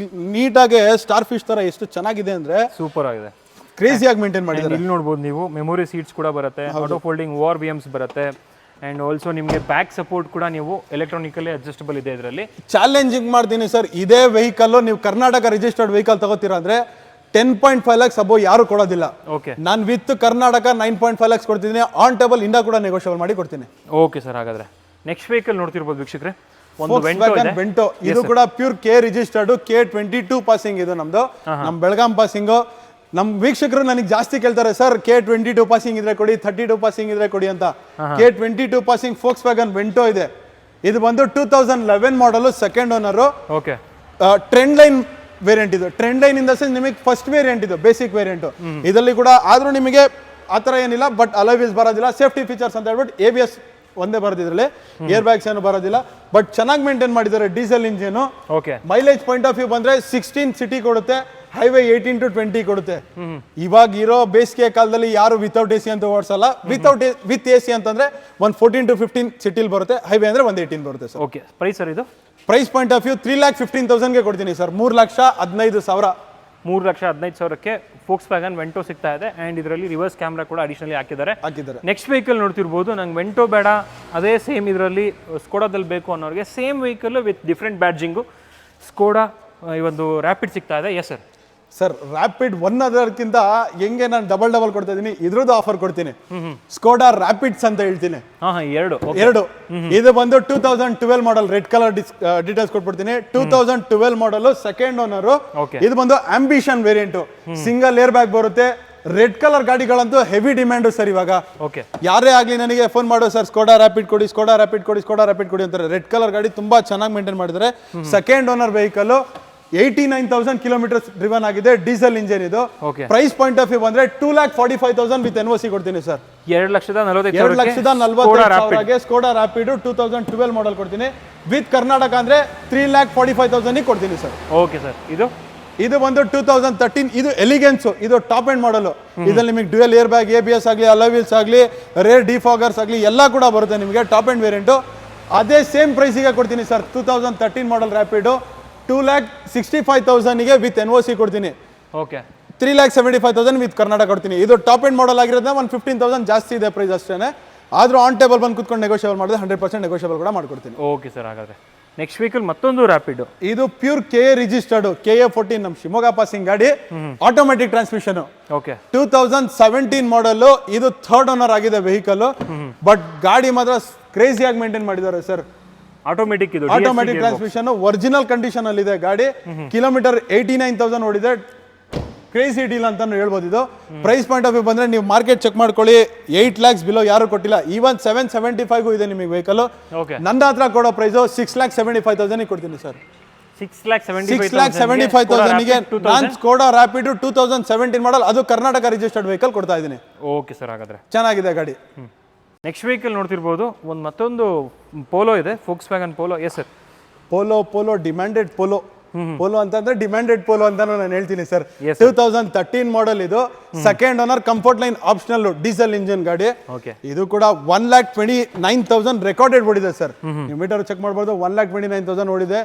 ನೀಟಾಗಿ ಸ್ಟಾರ್ ಫಿಶ್ ತರ ಎಷ್ಟು ಚೆನ್ನಾಗಿದೆ ಅಂದ್ರೆ ಸೂಪರ್ ಆಗಿದೆ. ಕ್ರೇಜಿ ಆಗಿ ಮೇಂಟೈನ್ ಮಾಡಿದ್ದಾರೆ. ಇಲ್ಲಿ ನೋಡ್ಬೋದು ನೀವು ಮೆಮೊರಿ ಸೀಟ್ಸ್ ಕೂಡ ಬರುತ್ತೆ, ಆಟೋ ಫೋಲ್ಡಿಂಗ್ ORVMs ಬರುತ್ತೆ. ಅಂಡ್ ಆಲ್ಸೋ ನಿಮಗೆ ಬ್ಯಾಕ್ ಸಪೋರ್ಟ್ ಕೂಡ ನೀವು ಎಲೆಕ್ಟ್ರಾನಿಕಲಿ ಅಡ್ಜಸ್ಟಬಲ್ ಇದೆ ಇದರಲ್ಲಿ. ಚಾಲೆಂಜಿಂಗ್ ಮಾಡ್ತೀನಿ ಸರ್, ಇದೇ ವೆಹಿಕಲ್ ನೀವು ಕರ್ನಾಟಕ ರಿಜಿಸ್ಟರ್ಡ್ ವೆಹಿಕಲ್ ತಗೋತೀರಾ ಅಂದ್ರೆ 10.5 lakhs ಅಬೋ ಯಾರು ಕೊಡೋದಿಲ್ಲ. ಓಕೆ, ನಾನು ವಿತ್ ಕರ್ನಾಟಕ 9.5 lakhs ಕೊಡ್ತಿದ್ದೀನಿ. ಆನ್ ಟೇಬಲ್ ಇಂದ ಕೂಡ ನೆಗೋಷಿಯಬಲ್ ಮಾಡಿ ಕೊಡ್ತೀನಿ. ಓಕೆ ಸರ್, ಹಾಗಾದ್ರೆ ನೆಕ್ಸ್ಟ್ ವೆಹಿಕಲ್ ನೋಡ್ತಿರ್ಬೋದು ವೀಕ್ಷಕರೇ, ಒಂದು ವೆಂಟೋ ಇದೆ. ವೆಂಟೋ ಇದು ಕೂಡ pure K registered, K22 passing. ಇದು ನಮ್ದು ನಮ್ ಬೆಳಗಾಂ ಪಾಸಿಂಗ್. ನಮ್ ವೀಕ್ಷಕರು ನನಗೆ ಜಾಸ್ತಿ ಕೇಳ್ತಾರೆ ಸರ್ K22 ಪಾಸಿಂಗ್ ಇದ್ರೆ ಕೊಡಿ, 32 ಪಾಸಿಂಗ್ ಇದ್ರೆ ಕೊಡಿ ಅಂತ. K22 ಪಾಸಿಂಗ್ Volkswagen ವೆಂಟೋ ಇದೆ. ಇದು ಬಂದು 2011 model, second owner. Okay, trend line variant ಇದು. ಟ್ರೆಂಡ್ ಲೈನ್ ಇಂದ ನಿಮಗೆ ಫಸ್ಟ್ ವೇರಿಯಂಟ್ ಇದು, ಬೇಸಿಕ್ ವೇರಿಯಂಟ್. ಇದರಲ್ಲಿ ಕೂಡ ಆದ್ರೂ ನಿಮಗೆ ಆತರ ಏನಿಲ್ಲ, ಬಟ್ ಅಲೋವಿಸ್ ಬರೋದಿಲ್ಲ. ಸೇಫ್ಟಿ ಫೀಚರ್ಸ್ ಅಂತ ಹೇಳ್ಬಿಟ್ಟು ABS ಒಂದೇ ಬರೋದಿದ್ರಲ್ಲಿ, ಏರ್ ಬ್ಯಾಗ್ಸ್ ಏನು ಬರೋದಿಲ್ಲ. ಬಟ್ ಚೆನ್ನಾಗಿ ಮೇಂಟೈನ್ ಮಾಡಿದ್ದಾರೆ. Diesel engine. Okay, mileage point of view ಬಂದ್ರೆ 16 ಸಿಟಿ ಕೊಡುತ್ತೆ, ಹೈವೇ 18 to 20 ಕೊಡುತ್ತೆ. ಇವಾಗ ಇರೋ ಬೇಸಿಗೆ ಕಾಲದಲ್ಲಿ ಯಾರು ವಿತೌಟ್ AC ಅಂತ ಓಡಿಸಲ್ಲ. ವಿತ್ AC ಅಂತಂದ್ರೆ 14 to 15 ಸಿಟಿಲ್ ಬರುತ್ತೆ, ಹೈವೇ ಅಂದ್ರೆ 18 ಬರುತ್ತೆ ಸರ್. ಓಕೆ, ಪ್ರೈಸ್ ಸರ್ ಇದು? ಪ್ರೈಸ್ ಪಾಯಿಂಟ್ ಆಫ್ ವ್ಯೂ 3,15,000 ಕೊಡ್ತೀನಿ ಸರ್. 3,15,000. 3,15,000ಕ್ಕೆ Volkswagen ವೆಂಟೋ ಸಿಗ್ತಾ ಇದೆ. ಅಂಡ್ ಇದರಲ್ಲಿ ರಿವರ್ಸ್ ಕ್ಯಾಮ್ರಾ ಕೂಡ ಅಡಿಷನಲಿ ಹಾಕಿದ್ದಾರೆ. ನೆಕ್ಸ್ಟ್ ವೆಹಿಕಲ್ ನೋಡ್ತಿರ್ಬೋದು. ನಂಗೆ ವೆಂಟೋ ಬೇಡ, ಅದೇ ಸೇಮ್ ಇದರಲ್ಲಿ ಸ್ಕೋಡಾದಲ್ಲಿ ಬೇಕು ಅನ್ನೋರಿಗೆ same vehicle with different badging Skoda ಈ ಒಂದು ರ್ಯಾಪಿಡ್ ಸಿಗ್ತಾ ಇದೆ. Yes sir. Sir Rapid one ಅದರ್ಕಿಂತ ಹೆಂಗೆ ನಾನು ಡಬಲ್ ಕೊಡ್ತಾ ಇದ್ದೀನಿ, ಇದ್ರದ್ದು ಆಫರ್ ಕೊಡ್ತೀನಿ. ಸ್ಕೋಡಾ ರ್ಯಾಪಿಡ್ಸ್ ಅಂತ ಹೇಳ್ತೀನಿ. ಎರಡು. ಇದು ಬಂದು 2012 ಮಾಡಲ್, ರೆಡ್ ಕಲರ್ ಡೀಟೇಲ್ಸ್ ಕೊಟ್ಬಿಡ್ತೀನಿ. 2012 ಮಾಡಲ್, ಸೆಕೆಂಡ್ ಓನರ್. ಇದು ಬಂದು ambition variant, single air bag ಬರುತ್ತೆ. ರೆಡ್ ಕಲರ್ ಗಾಡಿಗಳಂತೂ ಹೆವಿ ಡಿಮ್ಯಾಂಡ್ ಸರ್ ಇವಾಗ. ಯಾರೇ ಆಗ್ಲಿ ನನಗೆ ಫೋನ್ ಮಾಡೋ ಸರ್ ಸ್ಕೋಡಾ ರ್ಯಾಪಿಡ್ ಕೊಡಿ, ಸ್ಕೋಡಾ ರ್ಯಾಪಿಡ್ ಕೊಡಿ, ಸ್ಕೋಡಾ ರ್ಯಾಪಿಡ್ ಕೊಡಿ ಅಂತಾರೆ. ರೆಡ್ ಕಲರ್ ಗಾಡಿ ತುಂಬಾ ಚೆನ್ನಾಗಿ ಮೇಂಟೈನ್ ಮಾಡಿದ್ದಾರೆ. Second owner vehicle, 89,000 kilometres driven ಆಗಿದೆ. ಡೀಸೆಲ್ ಇಂಜಿನ್ ಇದು. ಪ್ರೈಸ್ ಪಾಯಿಂಟ್ ಆಫ್ ವ್ಯೂ ಬಂದ್ರೆ 2,45,000 ವಿತ್ NOC ಕೊಡ್ತೀನಿ ಸರ್. 2,45,000 ಸ್ಕೋಡಾ ರ್ಯಾಪಿಡ್ 2012 ಮಾಡಲ್ ಕೊಡ್ತೀನಿ. ವಿತ್ ಕರ್ನಾಟಕ ಅಂದ್ರೆ 3,45,000 ಕೊಡ್ತೀನಿ ಸರ್. Okay sir. ಇದು ಬಂದು 2013. ಇದು ಎಲಿಗೆನ್ಸ್, ಇದು ಟಾಪ್ ಎಂಡ್ ಮಾಡಲ್. ಇದ್ರಲ್ಲಿ ನಿಮಗೆ ಡ್ಯುಯಲ್ ಏರ್ ಬ್ಯಾಗ್, ABS ಆಗಲಿ, ಅಲೋವಿಲ್ಸ್ ಆಗಲಿ, ರೇರ್ ಡಿಫಾಗರ್ಸ್ ಆಗಲಿ ಎಲ್ಲ ಕೂಡ ಬರುತ್ತೆ ನಿಮಗೆ. Top end variant. ಅದೇ ಸೇಮ್ ಪ್ರೈಸಿಗೆ ಕೊಡ್ತೀನಿ sir. 2013 model rapid 2,65,000 with NOC ಕೊಡ್ತೀನಿ. ಓಕೆ, 3,75,000 ವಿತ್ ಕರ್ನಾಟಕ ಕೊಡ್ತೀನಿ. ಇದು ಟಾಪ್ ಎಂಡ್ ಮಾಡಲ್ ಆಗಿರೋದ್ರಿಂದ 15,000 ಜಾಸ್ತಿ ಇದೆ ಪ್ರೈಸ್ ಅಷ್ಟೇ. ಆದ್ರೂ ಆನ್ ಟೇಬಲ್ ಬಂದು ಕುತ್ಕೊಂಡು ನೆಗೋಷಿಯಬಲ್ ಮಾಡಿದ್ರೆ 100% ನೆಗೋಷಿಯಬಲ್ ಕೂಡ ಮಾಡ್ಕೊಡ್ತೀನಿ. Okay sir. ಹಾಗಾದ್ರೆ ನೆಕ್ಸ್ಟ್ ವೆಹಿಕಲ್ ಮತ್ತೊಂದು ರ್ಯಾಪಿಡ್. ಇದು ಪ್ಯೂರ್ KA ರಿಜಿಸ್ಟರ್ಡ್, KA14 ನಮ್ಮ ಶಿವಮೊಗ್ಗ ಪಾಸಿಂಗ್ ಗಾಡಿ. Automatic transmission. Okay, 2017 model. ಇದು ಥರ್ಡ್ ಓನರ್ ಆಗಿದೆ ವೆಹಿಕಲ್. ಬಟ್ ಗಾಡಿ ಮಾತ್ರ ಕ್ರೇಜಿ ಆಗಿ ಮೇಂಟೈನ್ ಮಾಡಿದ್ದಾರೆ sir. Automatic transmission, original condition ಅಲ್ಲಿ ಇದೆ ಗಾಡಿ. ಕಿಲೋಮೀಟರ್ 89,000 ಓಡಿದೆ. ಕ್ರೇಜಿ ಡೀಲ್ ಅಂತ ಹೇಳ್ಬೋದು ಇದು. ಪ್ರೈಸ್ ಪಾಯಿಂಟ್ ಆಫ್ ವ್ಯೂ ಬಂದ್ರೆ ನೀವು ಮಾರ್ಕೆಟ್ ಚೆಕ್ ಮಾಡ್ಕೊಳ್ಳಿ, 8 lakhs ಬಿಲೋ ಯಾರು ಕೊಟ್ಟಿಲ್ಲ. ಈವನ್ 775 ಇದೆ ನಿಮಗೆ ವೆಹಿಕಲ್. ನನ್ನ ಹತ್ರ ಕೊಡೋ ಪ್ರೈಸ್ 6,75,000 ಕೊಡ್ತೀನಿ ಸರ್. 6,75,000 ನಾನು ಸ್ಕೋಡಾ ರ್ಯಾಪಿಡ್ 2017 ಮಾಡಲ್, ಅದು ಕರ್ನಾಟಕ ರಿಜಿಸ್ಟರ್ಡ್ ವೆಹಿಕಲ್ ಕೊಡ್ತಾ ಇದ್ದೀನಿ. Okay sir. ಹಾಗಾದ್ರೆ ಚೆನ್ನಾಗಿದೆ ಗಾಡಿ. ನೆಕ್ಸ್ಟ್ ವೆಹಿಕಲ್ ನೋಡ್ತಿರ್ಬೋದು. ಮತ್ತೊಂದು ಪೋಲೋ ಇದೆ, Volkswagen polo. Yes sir. Polo demanded polo. Polo ಅಂತಂದ್ರೆ ಡಿಮ್ಯಾಂಡೆಡ್ ಪೋಲೋ ಅಂತಾನು ನಾನು ಹೇಳ್ತೀನಿ ಸರ್. 2013 ಮಾಡಲ್. ಇದು second owner, comfort line optional, diesel engine ಗಾಡಿ. ಇದು ಕೂಡ 1,29,000 ರೆಕಾರ್ಡೆಡ್ ಓಡಿದೆ ಸರ್. ನೀವು ಮೀಟರ್ ಚೆಕ್ ಮಾಡ್ಬೋದು. 1,29,000 ಓಡಿದೆ.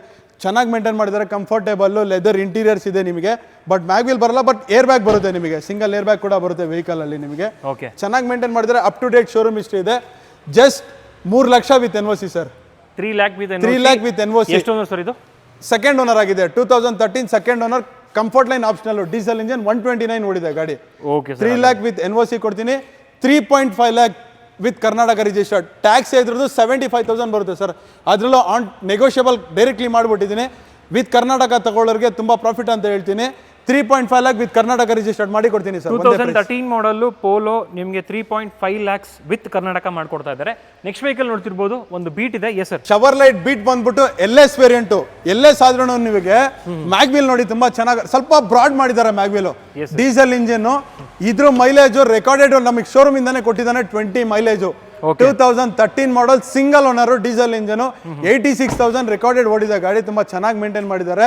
ಚೆನ್ನಾಗಿ ಮೇಂಟೈನ್ ಮಾಡಿದ್ದಾರೆ. ಕಂಫರ್ಟೇಬಲ್ ಲೆದರ್ ಇಂಟೀರಿಯರ್ಸ್ ಇದೆ ನಿಮಗೆ. ಬಟ್ ಮ್ಯಾಗ್ವಿಲ್ ಬರಲ್ಲ, ಬಟ್ ಏರ್ ಬ್ಯಾಗ್ ಬರುತ್ತೆ ನಿಮಗೆ. ಸಿಂಗಲ್ ಏರ್ ಬ್ಯಾಗ್ ಕೂಡ ಬರುತ್ತೆ ವೆಹಿಕಲ್ ಅಲ್ಲಿ ನಿಮಗೆ. ಚೆನ್ನಾಗಿ ಮೇಂಟೈನ್ ಮಾಡಿದ್ದಾರೆ. Up to date showroom history ಇದೆ. Just 3 lakh with NOC sir. 3 lakh with NOC. ಎಷ್ಟು ಓನರ್ ಸರ್ ಇದು? ಸೆಕೆಂಡ್ ಓನರ್ ಆಗಿದೆ. 2013 second owner, comfort line optional, diesel engine, 129 ಓಡಿದೆ ಗಾಡಿ. 3 lakh ವಿತ್ NOC ಕೊಡ್ತೀನಿ. 3.5 lakh with Karnataka registered. Tax ಇದ್ರದ್ದು 75,000 ಬರುತ್ತೆ ಸರ್. ಅದರಲ್ಲೂ ಆನ್ ನೆಗೋಷಿಯಬಲ್ ಡೈರೆಕ್ಟ್ಲಿ ಮಾಡಿಬಿಟ್ಟಿದ್ದೀನಿ. ವಿತ್ ಕರ್ನಾಟಕ ತಗೊಳ್ಳೋರಿಗೆ ತುಂಬ ಪ್ರಾಫಿಟ್ ಅಂತ ಹೇಳ್ತೀನಿ. 3.5 lakh ವಿತ್ ಕರ್ನಾಟಕ ರಿಜಿಸ್ಟರ್ಡ್ ಮಾಡಿ ಕೊಡ್ತೀನಿ ಸರ್. 2013 ಮಾಡಲ್ ಪೋಲೋ ನಿಮಗೆ 3.5 lakhs ವಿತ್ ಕರ್ನಾಟಕ ಮಾಡ್ಕೊಡ್ತಾ ಇದ್ದಾರೆ. ನೆಕ್ಸ್ಟ್ ವೆಹಿಕಲ್ ನೋಡ್ತಿರ್ಬೋದು, ಒಂದು ಬೀಟ್ ಇದೆ. ಎಸ್ ಸರ್, ಶವರ್ಲೈಟ್ ಬೀಟ್ ಬಂದ್ಬಿಟ್ಟು LS ವೇರಿಯಂಟ್. LS ಆದ್ರೂ ನಿಮಗೆ ಮ್ಯಾಗ್ವಿಲ್ ನೋಡಿ ತುಂಬಾ ಚೆನ್ನಾಗಿ ಸ್ವಲ್ಪ ಬ್ರಾಡ್ ಮಾಡಿದ್ದಾರೆ ಮ್ಯಾಗ್ವಿಲ್. ಡೀಸೆಲ್ ಇಂಜಿನ್, ಇದ್ರ ಮೈಲೇಜ್ ರೆಕಾರ್ಡೆಡ್ ನಮಗೆ ಶೋರೂಮ್ ಇಂದಾನೆ ಕೊಟ್ಟಿದ್ದಾನೆ 20 mileage. 2013 model single owner diesel engine, 86,000 recorded ಓಡಿದೆ ಗಾಡಿ. ತುಂಬಾ ಚೆನ್ನಾಗಿ ಮೇಂಟೈನ್ ಮಾಡಿದ್ದಾರೆ.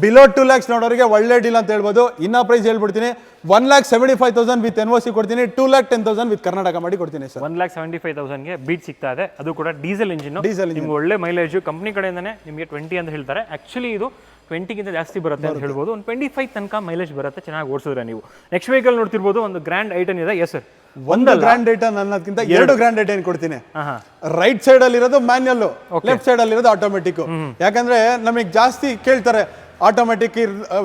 ಬಿಲೋ 2 lakhs ನೋಡೋರಿಗೆ ಒಳ್ಳೆ ಡೀಲ್ ಅಂತ ಹೇಳ್ಬೋದು. ಇನ್ನ ಪ್ರೈಸ್ ಹೇಳ್ಬಿಡ್ತೀನಿ, 1,75,000 ವಿತ್ NOC ಕೊಡ್ತೀನಿ, 2,10,000 ವಿತ್ ಕರ್ನಾಟಕ ಮಾಡಿ ಕೊಡ್ತೀನಿ ಸರ್. 1,75,000 ಗೆ ಬೀಟ್ ಸಿಗ್ತಾ ಇದೆ, ಅದು ಕೂಡ ಡೀಸೆಲ್ ಇಂಜಿನ್. ನಿಮ್ಗೆ ಒಳ್ಳೆ ಮೈಲೇಜ್ ಕಂಪ್ನಿ ಕಡೆಯಿಂದಾನೆ ನಿಮಗೆ 20 ಅಂತ ಹೇಳ್ತಾರೆ. ಆಕ್ಚುಲಿ ಇದು 20ಗಿಂತ ಜಾಸ್ತಿ ಬರುತ್ತೆ ಅಂತ ಹೇಳ್ಬೋದು. ಒಂದು 25 ತನಕ ಮೈಲೇಜ್ ಬರುತ್ತೆ ಚೆನ್ನಾಗಿ ಓಡಿಸಿದ್ರೆ ನೀವು. ನೆಕ್ಸ್ಟ್ ವೆಹಿಕಲ್ ನೋಡ್ತಿರ್ಬೋದು, ಒಂದು ಗ್ರ್ಯಾಂಡ್ ಐಟನ್ ಇದೆ. ಎಸ್ ಸರ್, ಒಂದು ಗ್ರ್ಯಾಂಡ್ ಐಟನ್ ಅನ್ನೋದಕ್ಕಿಂತ 2 ಗ್ರ್ಯಾಂಡ್ ಐಟನ್ ಕೊಡ್ತೀನಿ. ರೈಟ್ ಸೈಡ್ ಅಲ್ಲಿ ಇರೋದು ಮ್ಯಾನ್ಯಲ್, ಲೆಫ್ಟ್ ಸೈಡ್ ಅಲ್ಲಿ ಇರೋದು ಆಟೋಮೆಟಿಕ್. ಯಾಕಂದ್ರೆ ನಮಗೆ ಜಾಸ್ತಿ ಕೇಳ್ತಾರೆ ಆಟೋಮೆಟಿಕ್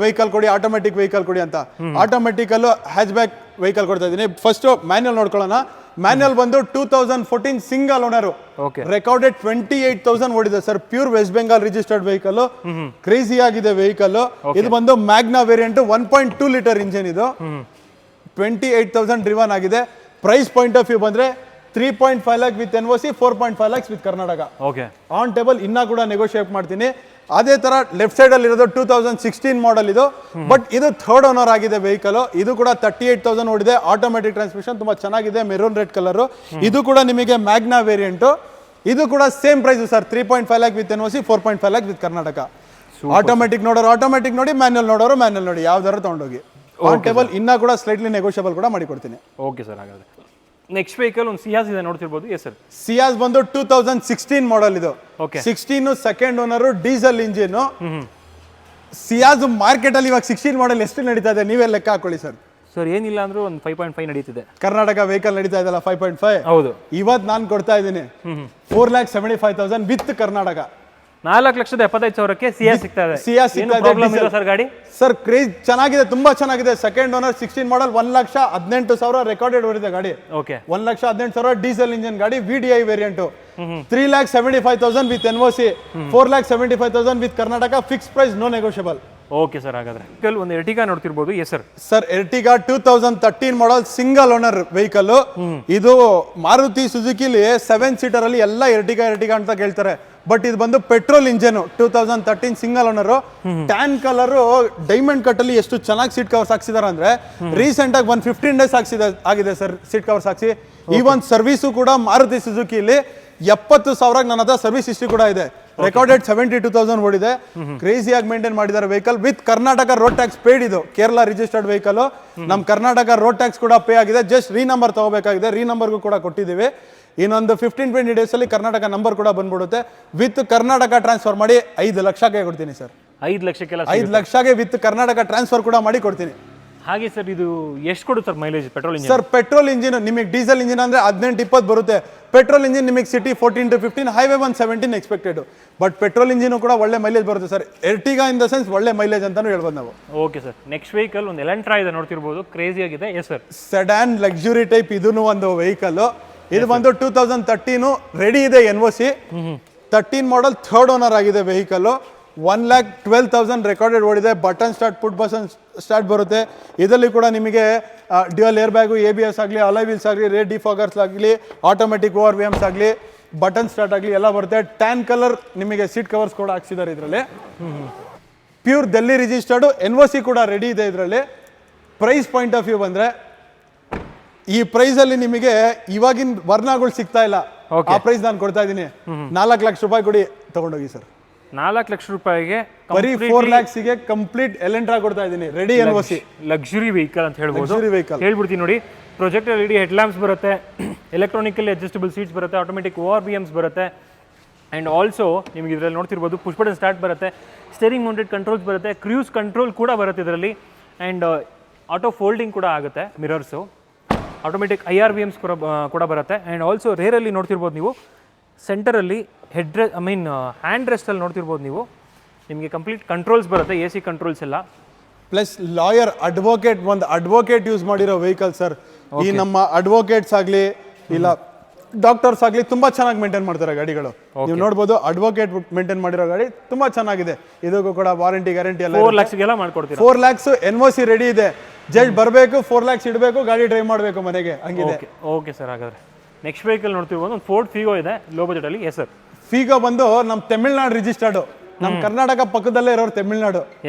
ವೆಹಿಕಲ್ ಕೊಡಿ, ಆಟೋಮೆಟಿಕ್ ವೆಹಿಕಲ್ ಕೊಡಿ ಅಂತ. ಆಟೋಮೆಟಿಕ್ ಅಲ್ಲೂ ಹ್ಯಾಚ್ ಬ್ಯಾಕ್ ವೆಹಿಕಲ್ ಕೊಡ್ತಾ ಇದೀನಿ. ಫಸ್ಟ್ ಮ್ಯಾನ್ಯಲ್ ನೋಡ್ಕೊಳ್ಳೋಣ. ಮ್ಯಾನ್ಯಲ್ ಬಂದು 2014 ಸಿಂಗಲ್ ಓನರ್, ರೆಕಾರ್ಡೆಡ್ 28,000 ಓಡಿದೆ sir. Pure West Bengal registered vehicle, crazy ಆಗಿದೆ ವೆಹಿಕಲ್. ಇದು ಬಂದು ಮ್ಯಾಗ್ನಾ ವೇರಿಯಂಟ್, 1.2 ಲೀಟರ್ ಇಂಜಿನ್. ಇದು 28,000 ಡ್ರಿವನ್ ಆಗಿದೆ. ಪ್ರೈಸ್ ಪಾಯಿಂಟ್ ಆಫ್ ವ್ಯೂ ಬಂದ್ರೆ 3.5 lakh with NOC, 4.5 lakhs with Karnataka. On table ಇನ್ನ ಕೂಡ ನೆಗೋಷಿಯೇಟ್ ಮಾಡ್ತೀನಿ. ಅದೇ ತರ ಲೆಫ್ಟ್ ಸೈಡ್ ಅಲ್ಲಿ ಇರೋದು 2016 ಮಾಡಲ್ ಇದು, ಬಟ್ ಇದು ಥರ್ಡ್ ಓನರ್ ಆಗಿದೆ ವೆಹಿಕಲ್. ಇದು ಕೂಡ 38,000 ಓಡಿದೆ. ಆಟೋಮೆಟಿಕ್ ಟ್ರಾನ್ಸ್ಮಿಷನ್, ತುಂಬಾ ಚೆನ್ನಾಗಿದೆ, ಮೆರೂನ್ ರೆಡ್ ಕಲರ್. ಇದು ಕೂಡ ನಿಮಗೆ ಮ್ಯಾಗ್ನಾ ವೇರಿಯಂಟ್. ಇದು ಕೂಡ same price sir, 3.5 lakh with NOC, 4.5 lakhs with Karnataka. Automatic ನೋಡೋರು ಆಟೋಮೆಟಿಕ್ ನೋಡಿ, ಮ್ಯಾನ್ಯಲ್ ನೋಡೋರು ಮ್ಯಾನ್ಯಲ್ ನೋಡಿ, ಯಾವ್ದಾರು ತಗೊಂಡೋಗಿ. ಆನ್ ಟೇಬಲ್ ಇನ್ನ ಕೂಡ ಸ್ಲೈಟ್ಲಿ ನೆಗೋಷಿಯಬಲ್ ಕೂಡ ಮಾಡಿ ಕೊಡ್ತೀನಿ. ಓಕೆ ಸರ್, ಹಾಗಾದ್ರೆ ನೆಕ್ಸ್ಟ್ ವೆಹಿಕಲ್ ಒಂದು ಸಿಯಾಸ್ ಇದೆ ನೋಡ್ತಿರ್ಬೋದು. ಎಸ್ ಸರ್, ಸಿಯಾಸ್ ಬಂದು 2016 ಮಾಡಲ್. ಇದು 16 second owner diesel engine. Ciaz market ಅಲ್ಲಿ ಇವಾಗ 16 ಮಾಡಲ್ ಎಷ್ಟು ನಡೀತಾ ಇದೆ ನೀವೇ ಲೆಕ್ಕ ಹಾಕೊಳ್ಳಿ ಸರ್. ಸರ್ ಏನಿಲ್ಲ ಅಂದ್ರೂ ಒಂದು 5.5 ನಡೀತಿದೆ. ಕರ್ನಾಟಕ ವೆಹಿಕಲ್ ನಡೀತಾ ಇದೆಲ್ಲ 5.5. ಹೌದು, ಇವತ್ತು ನಾನು ಕೊಡ್ತಾ ಇದ್ದೀನಿ 4,75,000 ವಿತ್ ಕರ್ನಾಟಕ. 4,75,000ಕ್ಕೆ ಸಿಯಾಸ್ ಸಿಗ್ತಾ ಇದೆ. ಸಿಯಾಸ್ ಸಿಗ್ತಾ ಇದೆ ಸರ್. ಗಾಡಿ ಸರ್ ಕ್ರೇಜ್ ಚೆನ್ನಾಗಿದೆ, ತುಂಬಾ ಚೆನ್ನಾಗಿದೆ. ಸೆಕೆಂಡ್ ಓನರ್ 16 ಮಾಡಲ್, 1,18,000 ರೆಕಾರ್ಡೆಡ್ ಓಡಿದೆ ಗಾಡಿ. 1,18,000 ಡೀಸೆಲ್ ಇಂಜಿನ್ ಗಾಡಿ, VDI variant. 3,75,000 with NOC, 4,75,000 with Karnataka. Fix price, no negotiable. Okay sir, ಹಾಗಾದ್ರೆ ಒಂದು ಎರ್ಟಿಗಾ ನೋಡ್ತಿರ್ಬೋದು. Yes sir. Sir Ertiga 2013 model single owner vehicle. ಇದು ಮಾರುತಿ ಸುಜುಕಿಲಿ 7 ಸೀಟರ್ ಅಲ್ಲಿ ಎಲ್ಲ ಎರ್ಟಿಗಾ ಅಂತ ಕೇಳ್ತಾರೆ, ಬಟ್ ಇದು ಬಂದು petrol engine. 2013 single owner, tan colour, diamond cut ಅಲ್ಲಿ ಎಷ್ಟು ಚೆನ್ನಾಗಿ ಸೀಟ್ ಕವರ್ಸ್ ಹಾಕ್ಸಿದಾರೆ ಅಂದ್ರೆ, ರೀಸೆಂಟ್ ಆಗಿ 15 ಡೇಸ್ ಆಗಿದೆ ಸರ್ ಸೀಟ್ ಕವರ್ಸ್ ಹಾಕ್ಸಿ. ಈ ಒಂದು ಸರ್ವಿಸು ಕೂಡ ಮಾರುತಿ ಸುಜುಕಿಲಿ 70,000 ನನ್ನ ಹತ್ರ ಸರ್ವಿಸ್ ಹಿಸ್ಟ್ರಿ ಕೂಡ ಇದೆ. ರೆಕಾರ್ಡೆಡ್ 72,000 ಓಡಿದೆ. ಕ್ರೇಜಿ ಆಗಿ ಮೇಂಟೈನ್ ಮಾಡಿದ್ದಾರೆ vehicle. With Karnataka road tax paid. ಇದು ಕೇರಳ ರಿಜಿಸ್ಟರ್ಡ್ ವೆಹಿಕಲ್. ನಮ್ ಕರ್ನಾಟಕ ರೋಡ್ ಟ್ಯಾಕ್ಸ್ ಕೂಡ ಪೇ ಆಗಿದೆ. ಜಸ್ಟ್ ರೀನಂಬರ್ ತಗೋಬೇಕಾಗಿದೆ, ರೀನಂಬರ್ಗೂ ಕೂಡ ಕೊಟ್ಟಿದ್ದೀವಿ. ಇನ್ನೊಂದು 15-20 ಡೇಸ್ ಅಲ್ಲಿ ಕರ್ನಾಟಕ ನಂಬರ್ ಕೂಡ ಬಂದ್ಬಿಡುತ್ತೆ. ವಿತ್ ಕರ್ನಾಟಕ ಟ್ರಾನ್ಸ್ಫರ್ ಮಾಡಿ 5 ಲಕ್ಷಕ್ಕೆ ಕೊಡ್ತೀನಿ ಸರ್. 5 ಲಕ್ಷಕ್ಕೆ ವಿತ್ ಕರ್ನಾಟಕ ಟ್ರಾನ್ಸ್ಫರ್ ಕೂಡ ಮಾಡಿ ಕೊಡ್ತೀನಿ. ಹಾಗೆ ಸರ್, ಇದು ಎಷ್ಟು ಕೊಡುತ್ತೆ sir mileage petrol engine? Sir petrol engine ನಿಮಗೆ ಡೀಸೆಲ್ ಇಂಜಿನ್ ಅಂದ್ರೆ 18-20 ಬರುತ್ತೆ. ಪೆಟ್ರೋಲ್ ಇಂಜಿನ್ ನಿಮಗೆ city 14 to 15, highway 17 expected. But petrol engine ಕೂಡ ಒಳ್ಳೆ ಮೈಲೇಜ್ ಬರುತ್ತೆ sir. Ertiga in the sense ಒಳ್ಳೆ ಮೈಲೇಜ್ ಅಂತಾನು ಹೇಳ್ಬೋದು ನಾವು. ಓಕೆ ಸರ್, ನೆಕ್ಸ್ಟ್ ವೆಹಿಕಲ್ ಒಂದು ಎಲೆಂಟ್ರಾ ಇದೆ ನೋಡ್ತಿರ್ಬೋದು, ಕ್ರೇಜಿ ಆಗಿದೆ. Yes sir, sedan luxury type ಇದೂ ಒಂದು ವೆಹಿಕಲ್. ಇದು ಬಂದು 2013 ರೆಡಿ ಇದೆ NOC. 13 ಮಾಡಲ್ ಥರ್ಡ್ ಓನರ್ ಆಗಿದೆ ವೆಹಿಕಲ್. 1,12,000 ರೆಕಾರ್ಡೆಡ್ ಓಡಿದೆ. ಬಟನ್ ಸ್ಟಾರ್ಟ್, ಪುಟ್ ಬಟನ್ ಸ್ಟಾರ್ಟ್ ಬರುತ್ತೆ. ಇದರಲ್ಲಿ ಕೂಡ ನಿಮಗೆ ಡ್ಯುಯಲ್ ಏರ್ ಬ್ಯಾಗು, ABS ಆಗಲಿ, ಅಲಾಯ್ ವೀಲ್ಸ್ ಆಗಲಿ, ರೇರ್ ಡಿಫಾಗರ್ಸ್ ಆಗಲಿ, ಆಟೋಮೆಟಿಕ್ ORVMs ಆಗಲಿ, ಬಟನ್ ಸ್ಟಾರ್ಟ್ ಆಗಲಿ ಎಲ್ಲ ಬರುತ್ತೆ. ಟ್ಯಾನ್ ಕಲರ್ ನಿಮಗೆ ಸೀಟ್ ಕವರ್ಸ್ ಕೂಡ ಹಾಕ್ಸಿದ್ದಾರೆ ಇದರಲ್ಲಿ. ಪ್ಯೂರ್ ಡೆಲ್ಲಿ ರಿಜಿಸ್ಟರ್ಡ್, NOC ಕೂಡ ರೆಡಿ ಇದೆ ಇದರಲ್ಲಿ. ಪ್ರೈಸ್ ಪಾಯಿಂಟ್ ಆಫ್ ವ್ಯೂ ಬಂದರೆ, ಈ ಪ್ರೈಸ್ ಅಲ್ಲಿ ನಿಮಗೆ ಇವಾಗಿನ ವರ್ಣಗಳು ಸಿಗ್ತಾ ಇಲ್ಲ. ಆ ಪ್ರೈಸ್ ನಾನು ಕೊಡ್ತಾ ಇದ್ದೀನಿ. 4 ಲಕ್ಷ ರೂಪಾಯಿ ಕೊಡಿ ತಗೊಂಡೋಗಿ ಸರ್. 4 ಲಕ್ಷ ರೂಪಾಯಿಗೆ ಬರೀ 4 lakhsಗೆ ಕಂಪ್ಲೀಟ್ ಎಲೆಂಟ್ರಾ ಕೊಡ್ತಾ ಇದ್ದೀನಿ, ರೆಡಿ NOC. ಲಕ್ಸುರಿ ವೆಹಿಕಲ್ ಅಂತ ಹೇಳ್ಬೋದು. ಲಕ್ಸುರಿ ವೆಹಿಕಲ್ ಹೇಳ್ಬಿಡ್ತೀನಿ ನೋಡಿ. ಪ್ರೊಜೆಕ್ಟರ್ LED ಹೆಡ್ ಲ್ಯಾಂಪ್ಸ್ ಬರುತ್ತೆ, ಎಲೆಕ್ಟ್ರಾನಿಕಲಿ ಅಡ್ಜಸ್ಟಬಲ್ ಸೀಟ್ಸ್ ಬರುತ್ತೆ, ಆಟೋಮೆಟಿಕ್ ORVMs ಬರುತ್ತೆ. ಆ್ಯಂಡ್ ಆಲ್ಸೋ ನಿಮಗೆ ಇದರಲ್ಲಿ ನೋಡ್ತಿರ್ಬೋದು ಪುಷ್ ಬಟನ್ ಸ್ಟಾರ್ಟ್ ಬರುತ್ತೆ, ಸ್ಟೇರಿಂಗ್ ಮೌಂಟೆಡ್ ಕಂಟ್ರೋಲ್ಸ್ ಬರುತ್ತೆ, ಕ್ರೂಸ್ ಕಂಟ್ರೋಲ್ ಕೂಡ ಬರುತ್ತೆ ಇದರಲ್ಲಿ. ಆ್ಯಂಡ್ ಆಟೋ ಫೋಲ್ಡಿಂಗ್ ಕೂಡ ಆಗುತ್ತೆ, ಮಿರರ್ಸು, ಆಟೋಮೆಟಿಕ್ IRVMs ಕೂಡ ಬರುತ್ತೆ. ಆ್ಯಂಡ್ ಆಲ್ಸೋ ರೇರಲ್ಲಿ ನೋಡ್ತಿರ್ಬೋದು ನೀವು, ಸೆಂಟರಲ್ಲಿ ಹ್ಯಾಂಡ್ ರೆಸ್ಟಲ್ಲಿ ನೋಡ್ತಿರ್ಬೋದು ನೀವು, ನಿಮಗೆ ಕಂಪ್ಲೀಟ್ ಕಂಟ್ರೋಲ್ಸ್ ಬರುತ್ತೆ, AC ಕಂಟ್ರೋಲ್ಸ್ ಎಲ್ಲ. ಪ್ಲಸ್ ಲಾಯರ್, ಅಡ್ವೊಕೇಟ್, ಒಂದು ಅಡ್ವೊಕೇಟ್ ಯೂಸ್ ಮಾಡಿರೋ ವೆಹಿಕಲ್ ಸರ್. ಈ ನಮ್ಮ ಅಡ್ವೊಕೇಟ್ಸ್ ಆಗಲಿ ಇಲ್ಲ ಡಾಕ್ಟರ್ಸ್ ಆಗಲಿ ತುಂಬಾ ಚೆನ್ನಾಗಿ ಮೇಂಟೈನ್ ಮಾಡ್ತಾರೆ ಗಾಡಿಗಳು. ನೀವು ನೋಡ್ಬೋದು ಅಡ್ವೊಕೇಟ್ ಮೇಂಟೈನ್ ಮಾಡಿರೋ ಗಾಡಿ ತುಂಬಾ ಚೆನ್ನಾಗಿದೆ. ಇದಕ್ಕೂ ಕೂಡ ವಾರಂಟಿ ಗ್ಯಾರಂಟಿ ಎಲ್ಲ 4 lakhsಗೆಲ್ಲ ಮಾಡ್ಕೊಡ್ತೀರಾ? 4 lakhs NOC ರೆಡಿ ಇದೆ. ಜಸ್ಟ್ ಬರಬೇಕು, 4 lakhs ಇಡಬೇಕು, ಗಾಡಿ ಡ್ರೈವ್ ಮಾಡಬೇಕು ಮನೆಗೆ, ಹಂಗಿದೆ. Okay sir. ಹಾಗಾದ್ರೆ ನೆಕ್ಸ್ಟ್ ವೆಹಿಕಲ್ ನೋಡ್ತಿರ್ಬೋದು, ಒಂದು ಫೋರ್ಡ್ ಫಿಗೋ ಇದೆ ಲೋ ಬಜೆಟ್ ಅಲ್ಲಿ. Yes sir. ಫಿಗೋ ಬಂದು ನಮ್ಮ ತಮಿಳ್ನಾಡು ರಿಜಿಸ್ಟರ್ಡ್, ನಮ್ಮ ಕರ್ನಾಟಕ ಪಕ್ಕದಲ್ಲೇ ಇರೋರು ತಮಿಳ್ನಾಡು.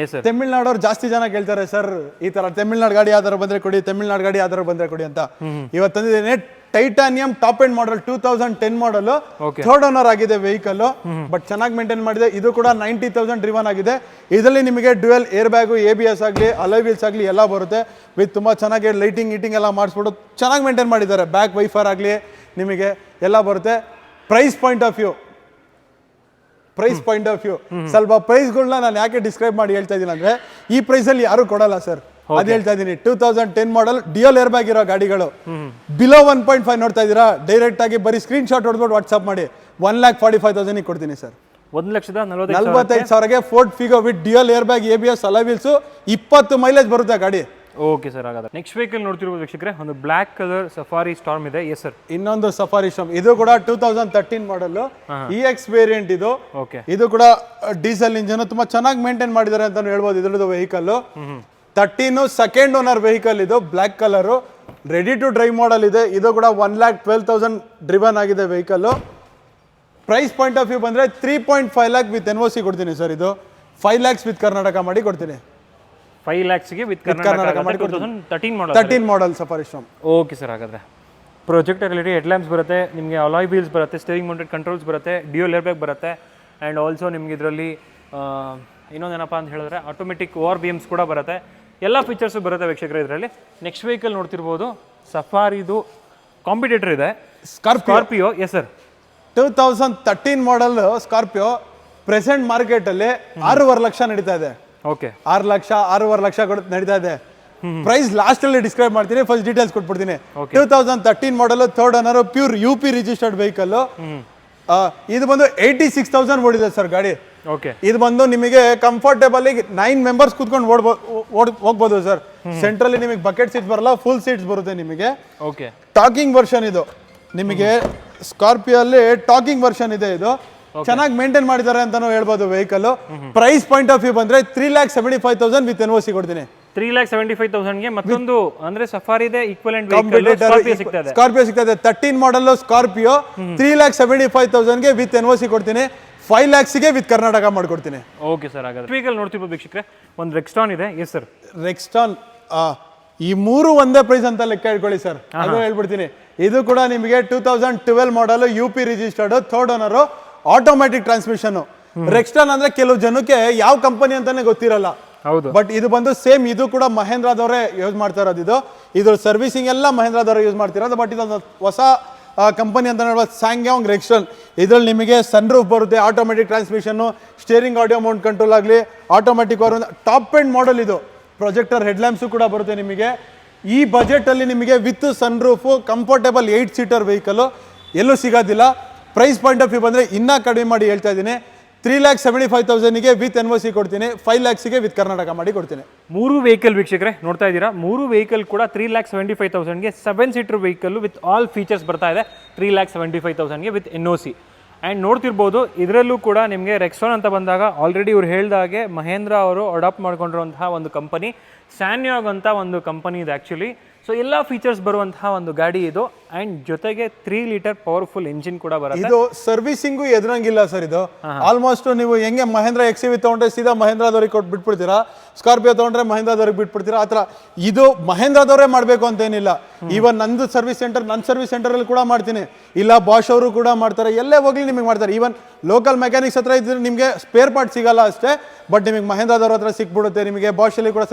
ತಮಿಳ್ನಾಡವ್ರು ಜಾಸ್ತಿ ಜನ ಕೇಳ್ತಾರೆ ಸರ್ ಈ ತರ ತಮಿಳ್ನಾಡು ಗಾಡಿ ಯಾವ್ದಾರ ಬಂದ್ರೆ ಕೊಡಿ, ತಮಿಳ್ನಾಡು ಗಾಡಿ ಯಾವ್ದಾರ ಬಂದ್ರೆ ಕೊಡಿ ಅಂತ. ಇವತ್ತು ತಂದಿದ್ದೇನೆ ಟೈಟಾನಿಯಂ ಟಾಪ್ ಎಂಡ್ ಮಾಡಲ್ 2010 ಮಾಡಲ್, ಥರ್ಡ್ ಓನರ್ ಆಗಿದೆ ವೆಹಿಕಲ್, ಬಟ್ ಚೆನ್ನಾಗಿ ಮೇಂಟೈನ್ ಮಾಡಿದೆ. ಇದು ಕೂಡ 90,000 ಡ್ರಿವನ್ ಆಗಿದೆ. ಇದರಲ್ಲಿ ನಿಮಗೆ ಡ್ಯುಯಲ್ ಏರ್ ಬ್ಯಾಗು, ABS ಆಗಲಿ, ಅಲಾಯ್ ವೀಲ್ಸ್ ಆಗಲಿ ಎಲ್ಲ ಬರುತ್ತೆ. ವಿತ್ ತುಂಬಾ ಚೆನ್ನಾಗಿ ಲೈಟಿಂಗ್ ಗೀಟಿಂಗ್ ಎಲ್ಲ ಮಾಡಿಸ್ಬಿಟ್ಟು ಚೆನ್ನಾಗಿ ಮೇಂಟೈನ್ ಮಾಡಿದ್ದಾರೆ. ಬ್ಯಾಕ್ ವೈಫರ್ ಆಗಲಿ ನಿಮಗೆ ಎಲ್ಲ ಬರುತ್ತೆ. ಪ್ರೈಸ್ ಪಾಯಿಂಟ್ ಆಫ್ ವ್ಯೂ ಸ್ವಲ್ಪ ಪ್ರೈಸ್ಗಳನ್ನ ನಾನು ಯಾಕೆ ಡಿಸ್ಕ್ರೈಬ್ ಮಾಡಿ ಹೇಳ್ತಾ ಇದ್ದೀನಿ ಅಂದ್ರೆ, ಈ ಪ್ರೈಸ್ ಅಲ್ಲಿ ಯಾರು ಕೊಡಲ್ಲ ಸರ್, ಅದು ಹೇಳ್ತಾ ಇದ್ದೀನಿ. 2010 ಮಾಡಲ್ ಡ್ಯುಯಲ್ ಏರ್ ಬ್ಯಾಗ್ ಇರೋ ಗಾಡಿಗಳು ಬಿಲೋ 1.5 ನೋಡ್ತಾ ಇದ್ದೀರಾ, ಡೈರೆಕ್ಟ್ ಆಗಿ ಬರೀ ಸ್ಕ್ರೀನ್ ಶಾಟ್ ಹೊಡೆದ್ಬಿಟ್ಟು ವಾಟ್ಸ್ಆಪ್ ಮಾಡಿ 1,45,000 ಕೊಡ್ತೀನಿ sir. 1,45,000 Ford Figo with dual air bag, ABS, alloy wheels, 20 mileage ಬರುತ್ತೆ ಗಾಡಿ. Okay sir. ಹಾಗಾದ್ರೆ ನೆಕ್ಸ್ಟ್ ವೆಹಿಕಲ್ ನೋಡ್ತಿರ್ಬೋದು ವೀಕ್ಷಕರೇ, ಒಂದು ಬ್ಲಾಕ್ ಕಲರ್ ಸಫಾರಿ ಸ್ಟಾರ್ಮ್ ಇದೆ. Yes sir. ಇನ್ನೊಂದು ಸಫಾರಿ ಸ್ಟಾರ್ಮ್, ಇದು ಕೂಡ 2013 ಮಾಡಲ್, EX ವೇರಿಯಂಟ್ ಇದು. ಇದು ಕೂಡ ಡೀಸೆಲ್ ಇಂಜಿನ್, ತುಂಬಾ ಚೆನ್ನಾಗಿ ಮೇಂಟೈನ್ ಮಾಡಿದ್ದಾರೆ ಅಂತ ಹೇಳ್ಬೋದು. ಇದ್ರದ್ದು ವೆಹಿಕಲ್ 13 ಸೆಕೆಂಡ್ ಓನರ್ ವೆಹಿಕಲ್, ಇದು black colour, ready to drive model ಇದೆ. ಇದು ಕೂಡ 1,12,000 ಡ್ರಿವನ್ ಆಗಿದೆ vehicle. Price point of view ಬಂದ್ರೆ 3.5 lakh ವಿತ್ NOC ಕೊಡ್ತೀನಿ ಸರ್. ಇದು 5 lakhs ವಿತ್ ಕರ್ನಾಟಕ ಮಾಡಿ ಕೊಡ್ತೀನಿ. 5 lakhsಗೆ ವಿತ್ ಕರ್ನಾಟಕ ಮಾಡಿ 13 model Safari storm. Okay sir. ಹಾಗಾದ್ರೆ ಪ್ರೊಜೆಕ್ಟರ್ ಎಲ್ ಇಡಿ ಹೆಡ್ ಲ್ಯಾಂಪ್ಸ್ ಬರುತ್ತೆ ನಿಮಗೆ, ಅಲಾಯ್ ವೀಲ್ಸ್ ಬರುತ್ತೆ, ಸ್ಟೇರಿಂಗ್ ಮೌಂಟೆಡ್ ಕಂಟ್ರೋಲ್ಸ್ ಬರುತ್ತೆ, ಡ್ಯುಯಲ್ ಏರ್ ಬ್ಯಾಗ್ ಬರುತ್ತೆ, ಆ್ಯಂಡ್ ಆಲ್ಸೋ ನಿಮ್ಗೆ ಇದರಲ್ಲಿ ಇನ್ನೊಂದೇನಪ್ಪ ಅಂತ ಹೇಳಿದ್ರೆ ಆಟೋಮೆಟಿಕ್ ORBMs ಕೂಡ ಬರುತ್ತೆ. ಎಲ್ಲ ಫೀಚರ್ಸು ಬರುತ್ತೆ ವೀಕ್ಷಕರೇ ಇದರಲ್ಲಿ. ನೆಕ್ಸ್ಟ್ ವೆಹಿಕಲ್ ನೋಡ್ತಿರ್ಬೋದು, ಸಫಾರಿದು ಕಾಂಪಿಟೇಟರ್ ಇದೆ, ಸ್ಕಾರ್ಪಿಯೋ. Yes sir. 2013 ಮಾಡಲ್ ಸ್ಕಾರ್ಪಿಯೋ ಪ್ರೆಸೆಂಟ್ ಮಾರ್ಕೆಟಲ್ಲಿ 6.5 ಲಕ್ಷ ನಡೀತಾ ಇದೆ. ಓಕೆ. 6.5 ಲಕ್ಷ ನಡೀತಾ ಇದೆ. ಪ್ರೈಸ್ ಲಾಸ್ಟ್ ಅಲ್ಲಿ ಡಿಸ್ಕ್ರೈಬ್ ಮಾಡ್ತೀನಿ, ಫಸ್ಟ್ ಡೀಟೇಲ್ಸ್ ಕೊಟ್ಬಿಡ್ತೀನಿ. 2013 model, third owner, pure UP registered vehicle. ಇದು ಬಂದು 86,000 ಓಡಿದೆ ಸರ್ ಗಾಡಿ. ಓಕೆ. ಇದು ಬಂದು ನಿಮಗೆ ಕಂಫರ್ಟೇಬಲ್ 9 ಮೆಂಬರ್ಸ್ ಕೂತ್ಕೊಂಡು ಹೋಗ್ಬೋದು ಸರ್. ಸೆಂಟ್ರಲ್ಲಿ ನಿಮಗೆ ಬಕೆಟ್ ಸೀಟ್ಸ್ ಬರಲ್ಲ, ಫುಲ್ ಸೀಟ್ಸ್ ಬರುತ್ತೆ ನಿಮಗೆ. ಓಕೆ. ಟಾಕಿಂಗ್ ವರ್ಷನ್ ಇದು ನಿಮಗೆ, ಸ್ಕಾರ್ಪಿಯೋ ಅಲ್ಲಿ ಟಾಕಿಂಗ್ ವರ್ಷನ್ ಇದೆ. ಇದು ಚೆನ್ನಾಗಿ ಮೇಂಟೈನ್ ಮಾಡಿದ್ದಾರೆ ಅಂತಾನು ಹೇಳ್ಬೋದು vehicle. Price point of view ಬಂದ್ರೆ 3,75,000 ವಿತ್ NOC ಕೊಡ್ತೀನಿ. 3,75,000ಗೆ ಮತ್ತೊಂದು ಅಂದ್ರೆ ಸಫಾರಿ ಇದೆ, ಈಕ್ವಲೆಂಟ್ ಸ್ಕಾರ್ಪಿಯೋ ಸಿಗ್ತದೆ. 13 ಮಾಡಲ್ ಸ್ಕಾರ್ಪಿಯೋ 3,75,000ಗೆ ವಿತ್ NOC ಕೊಡ್ತೀನಿ. 5 lakhsಗೆ ವಿತ್ ಕರ್ನಾಟಕ ಮಾಡ್ಕೊಡ್ತೀನಿ. Okay sir. ಹಾಗಾದ್ರೆ ವೆಹಿಕಲ್ ನೋಡ್ತಿರ್ಬೋದು ವೀಕ್ಷಕರೇ, ಒಂದು ರೆಕ್ಸ್ಟಾನ್ ಇದೆ. Yes sir. ರೆಕ್ಸ್ಟಾನ್ ಈ ಮೂರು ಒಂದೇ ಪ್ರೈಸ್ ಅಂತ ಲೆಕ್ಕ ಇಟ್ಕೊಳ್ಳಿ ಸರ್, ಅದು ಹೇಳ್ಬಿಡ್ತೀನಿ. ಇದು ಕೂಡ ನಿಮಗೆ 2012 ಮಾಡಲ್, UP registered, third owner, automatic transmission. Rexton ಅಂದ್ರೆ ಕೆಲವು ಜನಕ್ಕೆ ಯಾವ ಕಂಪನಿ ಅಂತಾನೆ ಗೊತ್ತಿರಲ್ಲ. ಹೌದು. ಬಟ್ ಇದು ಬಂದು ಸೇಮ್, ಇದು ಕೂಡ ಮಹೇಂದ್ರದವರೇ ಯೂಸ್ ಮಾಡ್ತಾ ಇರೋದು. ಇದ್ರ ಸರ್ವಿಸಿಂಗ್ ಎಲ್ಲ ಮಹೇಂದ್ರದವರೇ ಯೂಸ್ ಮಾಡ್ತಿರೋದು. ಬಟ್ ಇದೊಂದು ಹೊಸ ಕಂಪನಿ ಅಂತ ಹೇಳ್ಬೋದು, ಸ್ಯಾಂಗ್ಯಾಂಗ್ ರೆಕ್ಸ್ಟಾನ್. ಇದ್ರಲ್ಲಿ ನಿಮಗೆ ಸನ್ ರೂಫ್ ಬರುತ್ತೆ, automatic transmission, steering audio Mount control ಆಗಲಿ, ಆಟೋಮೆಟಿಕ್ ಟಾಪ್ ಎಂಡ್ ಮಾಡಲ್. ಇದು ಪ್ರೊಜೆಕ್ಟರ್ ಹೆಡ್ ಲ್ಯಾಂಪ್ಸು ಕೂಡ ಬರುತ್ತೆ ನಿಮಗೆ. ಈ ಬಜೆಟ್ ಅಲ್ಲಿ ನಿಮಗೆ with sun roof comfortable 8 seater vehicle ಎಲ್ಲೂ ಸಿಗೋದಿಲ್ಲ. ಪ್ರೈಸ್ ಪಾಯಿಂಟ್ ಆಫ್ ವ್ಯೂ ಬಂದ್ರೆ ಇನ್ನೂ ಕಡಿಮೆ ಮಾಡಿ ಹೇಳ್ತಾ ಇದ್ದೀನಿ. 3,75,000ಗೆ ವಿತ್ NOC ಕೊಡ್ತೀನಿ. 5 lakhsಗೆ ವಿತ್ ಕರ್ನಾಟಕ ಮಾಡಿ ಕೊಡ್ತೀನಿ. 3 ವೆಹಿಕಲ್ ವೀಕ್ಷಕರೇ ನೋಡ್ತಾ ಇದ್ದೀರಾ, 3 ವೆಹಿಕಲ್ ಕೂಡ 3,75,000ಗೆ 7 seater vehicle with all features ಬರ್ತಾ ಇದೆ. 3,75,000ಗೆ ವಿತ್ NOC. ಆ್ಯಂಡ್ ನೋಡ್ತಿರ್ಬೋದು, ಇದರಲ್ಲೂ ಕೂಡ ನಿಮಗೆ ರೆಕ್ಸಾನ್ ಅಂತ ಬಂದಾಗ ಆಲ್ರೆಡಿ ಇವ್ರು ಹೇಳ್ದಾಗೆ ಮಹೇಂದ್ರ ಅವರು ಅಡಾಪ್ಟ್ ಮಾಡ್ಕೊಂಡಿರುವಂತಹ ಒಂದು ಕಂಪನಿ, ಸ್ಯಾನ್ಯಾಗ್ ಅಂತ ಒಂದು ಕಂಪನಿ ಇದೆ ಆ್ಯಕ್ಚುಲಿ. ಸೊ ಎಲ್ಲ ಫೀಚರ್ಸ್ ಬರುವಂತಹ ಒಂದು ಗಾಡಿ ಇದು. ಅಂಡ್ ಜೊತೆಗೆ 3 ಲೀಟರ್ ಪವರ್ಫುಲ್ ಇಂಜಿನ್ ಕೂಡ ಬರುತ್ತೆ. ಇದು ಸರ್ವಿಸಿಂಗು ಎದುರಂಗಿಲ್ಲ ಸರ್. ಇದು ಆಲ್ಮೋಸ್ಟ್ ನೀವು ಹೆಂಗೆ ಮಹೇಂದ್ರ XUV ತಗೊಂಡ್ರೆ ಸೀದಾ ಮಹೇಂದ್ರದವ್ರಿಗೆ ಕೊಟ್ಟು ಬಿಟ್ಬಿಡ್ತೀರಾ, ಸ್ಕಾರ್ಪಿಯೋ ತಗೊಂಡ್ರೆ ಮಹೇಂದ್ರದವ್ರಿಗೆ ಬಿಟ್ಬಿಡ್ತೀರಾ, ಆ ಥರ. ಇದು ಮಹೇಂದ್ರದವರೇ ಮಾಡಬೇಕು ಅಂತೇನಿಲ್ಲ. ಈವನ್ ನಂದು ಸರ್ವಿಸ್ ಸೆಂಟರ್, ನನ್ನ ಸರ್ವಿಸ್ ಸೆಂಟರಲ್ಲಿ ಕೂಡ ಮಾಡ್ತೀನಿ, ಇಲ್ಲ ಬಾಷ್ ಅವರು ಕೂಡ ಮಾಡ್ತಾರೆ, ಎಲ್ಲೇ ಹೋಗ್ಲಿ ನಿಮಗೆ ಮಾಡ್ತಾರೆ. ಈವನ್ ಲೋಕಲ್ ಮೆಕ್ಯಾನಿಕ್ಸ್ ಹತ್ರ ಇದ್ರೆ ನಿಮಗೆ ಸ್ಪೇರ್ ಪಾರ್ಟ್ ಸಿಗಲ್ಲ ಅಷ್ಟೇ, ಬಟ್ ನಿಮಗೆ ಮಹೇಂದ್ರದವ್ರ ಹತ್ರ ಸಿಕ್ಬಿಡುತ್ತೆ. ನಿಮಗೆ ಬಾಷಲ್ಲಿ ಕೂಡ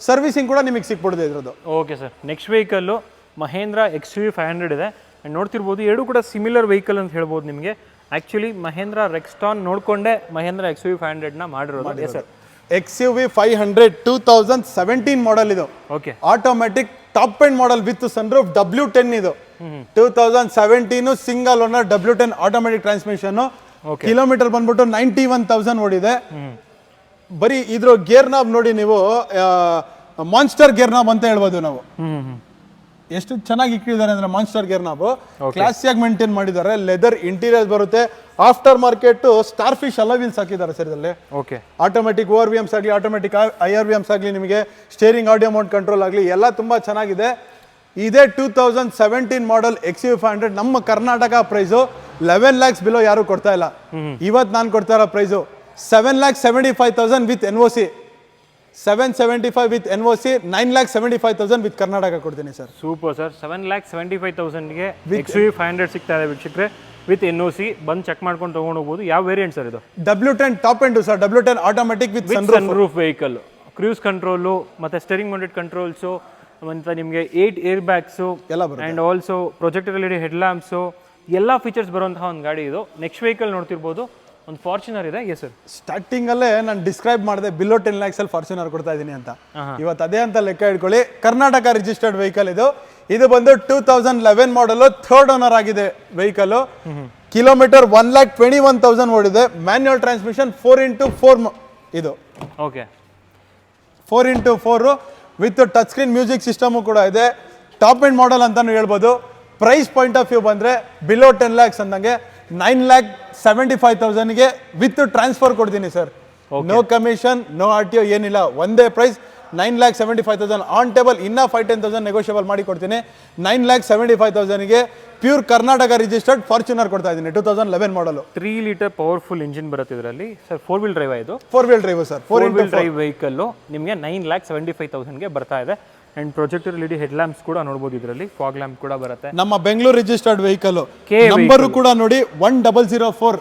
ಸರ್ವಿಸಿಂಗ್ ಕೂಡ ನಿಮಗೆ ಸಿಕ್ಬಿಡುತ್ತೆ ಇದ್ರದ್ದು. Okay sir. Next vehicle Mahindra XUV 500 ಇದೆ. ಆ್ಯಂಡ್ ನೋಡ್ತಿರ್ಬೋದು, ಎರಡು ಕೂಡ ಸಿಮಿಲರ್ ವೆಹಿಕಲ್ ಅಂತ ಹೇಳ್ಬೋದು ನಿಮಗೆ. ಆ್ಯಕ್ಚುಲಿ ಮಹೇಂದ್ರ ರೆಕ್ಸ್ಟಾನ್ ನೋಡಿಕೊಂಡೇ ಮಹೇಂದ್ರ XUV 500ನ ಮಾಡಿರೋದು. Yes sir. XUV 500 2017 ಮಾಡಲ್ ಇದು. Okay. Automatic top end model with sunroof W10 ಇದು. 2017 single owner W10 automatic transmission. Kilometre ಬಂದ್ಬಿಟ್ಟು 91,000 ಓಡಿದೆ. ಬರೀ ಇದ್ರ ಗೇರ್ ನಾಬ್ ನೋಡಿ ನೀವು, ಮಾನ್ಸ್ಟರ್ ಗೇರ್ ನಾಬ್ ಅಂತ ಹೇಳ್ಬೋದು ನಾವು. ಎಷ್ಟು ಚೆನ್ನಾಗಿ ಇಟ್ಟಿದ್ದಾರೆ ಅಂದ್ರೆ ಮಾನ್ಸ್ಟರ್ ಗೇರ್ ನಾವು ಕ್ಲಾಸಿಯಾಗಿ ಮೇಂಟೈನ್ ಮಾಡಿದ್ದಾರೆ. ಲೆದರ್ ಇಂಟೀರಿಯರ್ ಬರುತ್ತೆ. ಆಫ್ಟರ್ ಮಾರ್ಕೆಟ್ ಸ್ಟಾರ್ ಫಿಶ್ ಅಲ್ಲ ವೀಲ್ಸ್ ಹಾಕಿದ್ದಾರೆ ಸರ್ ಇದರಲ್ಲಿ. ಓಕೆ, ಆಟೋಮೆಟಿಕ್ ORVMs ಆಗಲಿ, ಆಟೋಮೆಟಿಕ್ IRVMs ಆಗಲಿ, ನಿಮಗೆ ಸ್ಟೇರಿಂಗ್ ಆಡಿಯೋ ಮೌಂಟ್ ಕಂಟ್ರೋಲ್ ಆಗಲಿ ಎಲ್ಲ ತುಂಬಾ ಚೆನ್ನಾಗಿದೆ. ಇದೇ 2017 ಮಾಡೆಲ್ XUV500 ನಮ್ಮ ಕರ್ನಾಟಕ ಪ್ರೈಸು 11 lakhs ಬಿಲೋ ಯಾರು ಕೊಡ್ತಾ ಇಲ್ಲ. ಇವತ್ತು ನಾನು ಕೊಡ್ತಾ ಇರೋ price 7,75,000 with NOC, 775 with NOC, 9,75,000 with Karnataka ಕೊಡ್ತೀನಿ ಸರ್. Super sir. 7,75,000ಗೆ XUV500 ಸಿಗ್ತಾ ಇದೆ ವೀಕ್ಷಕರೇ ವಿತ್ NOC. ಬಂದು ಚೆಕ್ ಮಾಡ್ಕೊಂಡು ತೊಗೊಂಡು ಹೋಗ್ಬೋದು. ಯಾವ ವೇರಿಯಂಟ್ ಸರ್ ಇದು? W10 top end sir. W10 automatic with sunroof vehicle, cruise control ಮತ್ತು ಸ್ಟೇರಿಂಗ್ ಮೌಂಟೆಡ್ ಕಂಟ್ರೋಲ್ಸು, ಮತ್ತು ನಿಮಗೆ 8 ಏರ್ ಬ್ಯಾಗ್ಸು ಎಲ್ಲ ಬರುತ್ತೆ. And also projector LED head lamps ಎಲ್ಲ ಫೀಚರ್ಸ್ ಬರುವಂತಹ ಒಂದು ಗಾಡಿ ಇದು. ನೆಕ್ಸ್ಟ್ ವೆಹಿಕಲ್ ನೋಡ್ತಿರ್ಬೋದು, ಒಂದು ಫಾರ್ಚುನರ್ ಇದೆ. Yes sir. ಸ್ಟಾರ್ಟಿಂಗ್ ಅಲ್ಲೇ ನಾನು ಡಿಸ್ಕ್ರೈಬ್ ಮಾಡಿದೆ ಬಿಲೋ 10 lakhs ಅಲ್ಲಿ ಫಾರ್ಚುನರ್ ಕೊಡ್ತಾ ಇದ್ದೀನಿ ಅಂತ. ಇವತ್ತು ಅದೇ ಅಂತ ಲೆಕ್ಕ ಇಟ್ಕೊಳ್ಳಿ. ಕರ್ನಾಟಕ ರಿಜಿಸ್ಟರ್ಡ್ ವೆಹಿಕಲ್ ಇದು. ಇದು ಬಂದು 2011 ಮಾಡಲ್, ಥರ್ಡ್ ಓನರ್ ಆಗಿದೆ ವೆಹಿಕಲ್. ಕಿಲೋಮೀಟರ್ 1,21,000 ಓಡಿದೆ. ಮ್ಯಾನ್ಯುಯಲ್ ಟ್ರಾನ್ಸ್ಮಿಷನ್ 4x4 ಇದು. Okay, 4x4 with touch screen music system ಕೂಡ ಇದೆ. ಟಾಪ್ ಎಂಡ್ ಮಾಡಲ್ ಅಂತಾನು ಹೇಳ್ಬೋದು. ಪ್ರೈಸ್ ಪಾಯಿಂಟ್ ಆಫ್ ವ್ಯೂ ಬಂದರೆ ಬಿಲೋ 10 lakhs ಅಂದಂಗೆ 9,75,000ಗೆ ವಿತ್ ಟ್ರಾನ್ಸ್ಫರ್ ಕೊಡ್ತೀನಿ sir. No commission, no RTO ಏನಿಲ್ಲ. ಒಂದೇ ಪ್ರೈಸ್ 9,75,000 ಆನ್ ಟೇಬಲ್. ಇನ್ನೂ 5-10,000 ನೆಗೋಷಿಯಬಲ್ ಮಾಡಿ ಕೊಡ್ತೀನಿ. 9,75,000ಗೆ ಪ್ಯೂರ್ ಕರ್ನಾಟಕ ರಿಜಿಸ್ಟರ್ಡ್ ಫಾರ್ಚುನರ್ ಕೊಡ್ತಾ ಇದ್ದೀನಿ. 2011 ಮಾಡಲು. 3 ಲೀಟರ್ ಪವರ್ಫುಲ್ ಇಂಜಿನ್ ಬರುತ್ತೆ ಇದರಲ್ಲಿ ಸರ್. 4 wheel ಡ್ರೈವ್ ಇದು. 4 wheel drive sir. 4 wheel drive vehicle ನಿಮಗೆ 9,75,000ಗೆ ಬರ್ತಾ ಇದೆ. And projector LED head lamps ಕೂಡ ನೋಡ್ಬೋದು ಇದರಲ್ಲಿ. ಫಾಗ್ ಲ್ಯಾಂಪ್ ಕೂಡ ಬರುತ್ತೆ. ನಮ್ಮ ಬೆಂಗಳೂರು ರಿಜಿಸ್ಟರ್ಡ್ ವೆಹಿಕಲ್. ನಂಬರು ಕೂಡ ನೋಡಿ 1004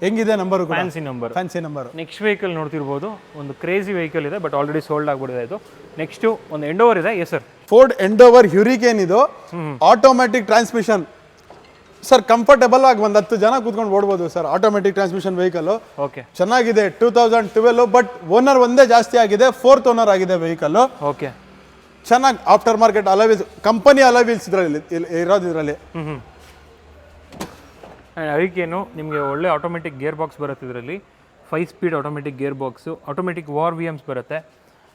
ಹೆಂಗಿದೆ ನಂಬರು ಕೂಡ. Fancy number. ನೆಕ್ಸ್ಟ್ ವೆಹಿಕಲ್ ನೋಡ್ತಿರ್ಬೋದು, ಒಂದು ಕ್ರೇಜಿ ವೆಹಿಕಲ್ ಇದೆ ಬಟ್ ಆಲ್ರೆಡಿ ಸೋಲ್ಡ್ ಆಗ್ಬಿಟ್ಟಿದೆ ಇದು. ನೆಕ್ಸ್ಟ್ ಒಂದು ಎಂಡೋವರ್ ಇದೆ. Yes sir. ಫೋರ್ಡ್ ಎಂಡೋವರ್ ಹ್ಯೂರಿಕೇನ್ ಇದು. Automatic transmission sir. ಕಂಫರ್ಟಬಲ್ ಆಗಿ ಒಂದು 10 ಜನ ಕೂತ್ಕೊಂಡು ಓಡ್ಬೋದು sir. Automatic transmission vehicle. Okay, ಚೆನ್ನಾಗಿದೆ. 2012 ಬಟ್ ಓನರ್ ಒಂದೇ ಜಾಸ್ತಿ ಆಗಿದೆ. 4th ಓನರ್ ಆಗಿದೆ ವೆಹಿಕಲ್. ಓಕೆ, ಚೆನ್ನಾಗಿ ಆಫ್ಟರ್ ಮಾರ್ಕೆಟ್ ಅಲವೀಲ್ಸ್, ಕಂಪನಿ ಅಲವೀಲ್ಸ್ ಇದರಲ್ಲಿ ಇರೋದು ಇದರಲ್ಲಿ. ಅದಕ್ಕೇನು ನಿಮಗೆ ಒಳ್ಳೆ ಆಟೋಮೆಟಿಕ್ ಗೇರ್ ಬಾಕ್ಸ್ ಬರುತ್ತೆ ಇದರಲ್ಲಿ. 5 speed automatic gear box, automatic ORVMs ಬರುತ್ತೆ.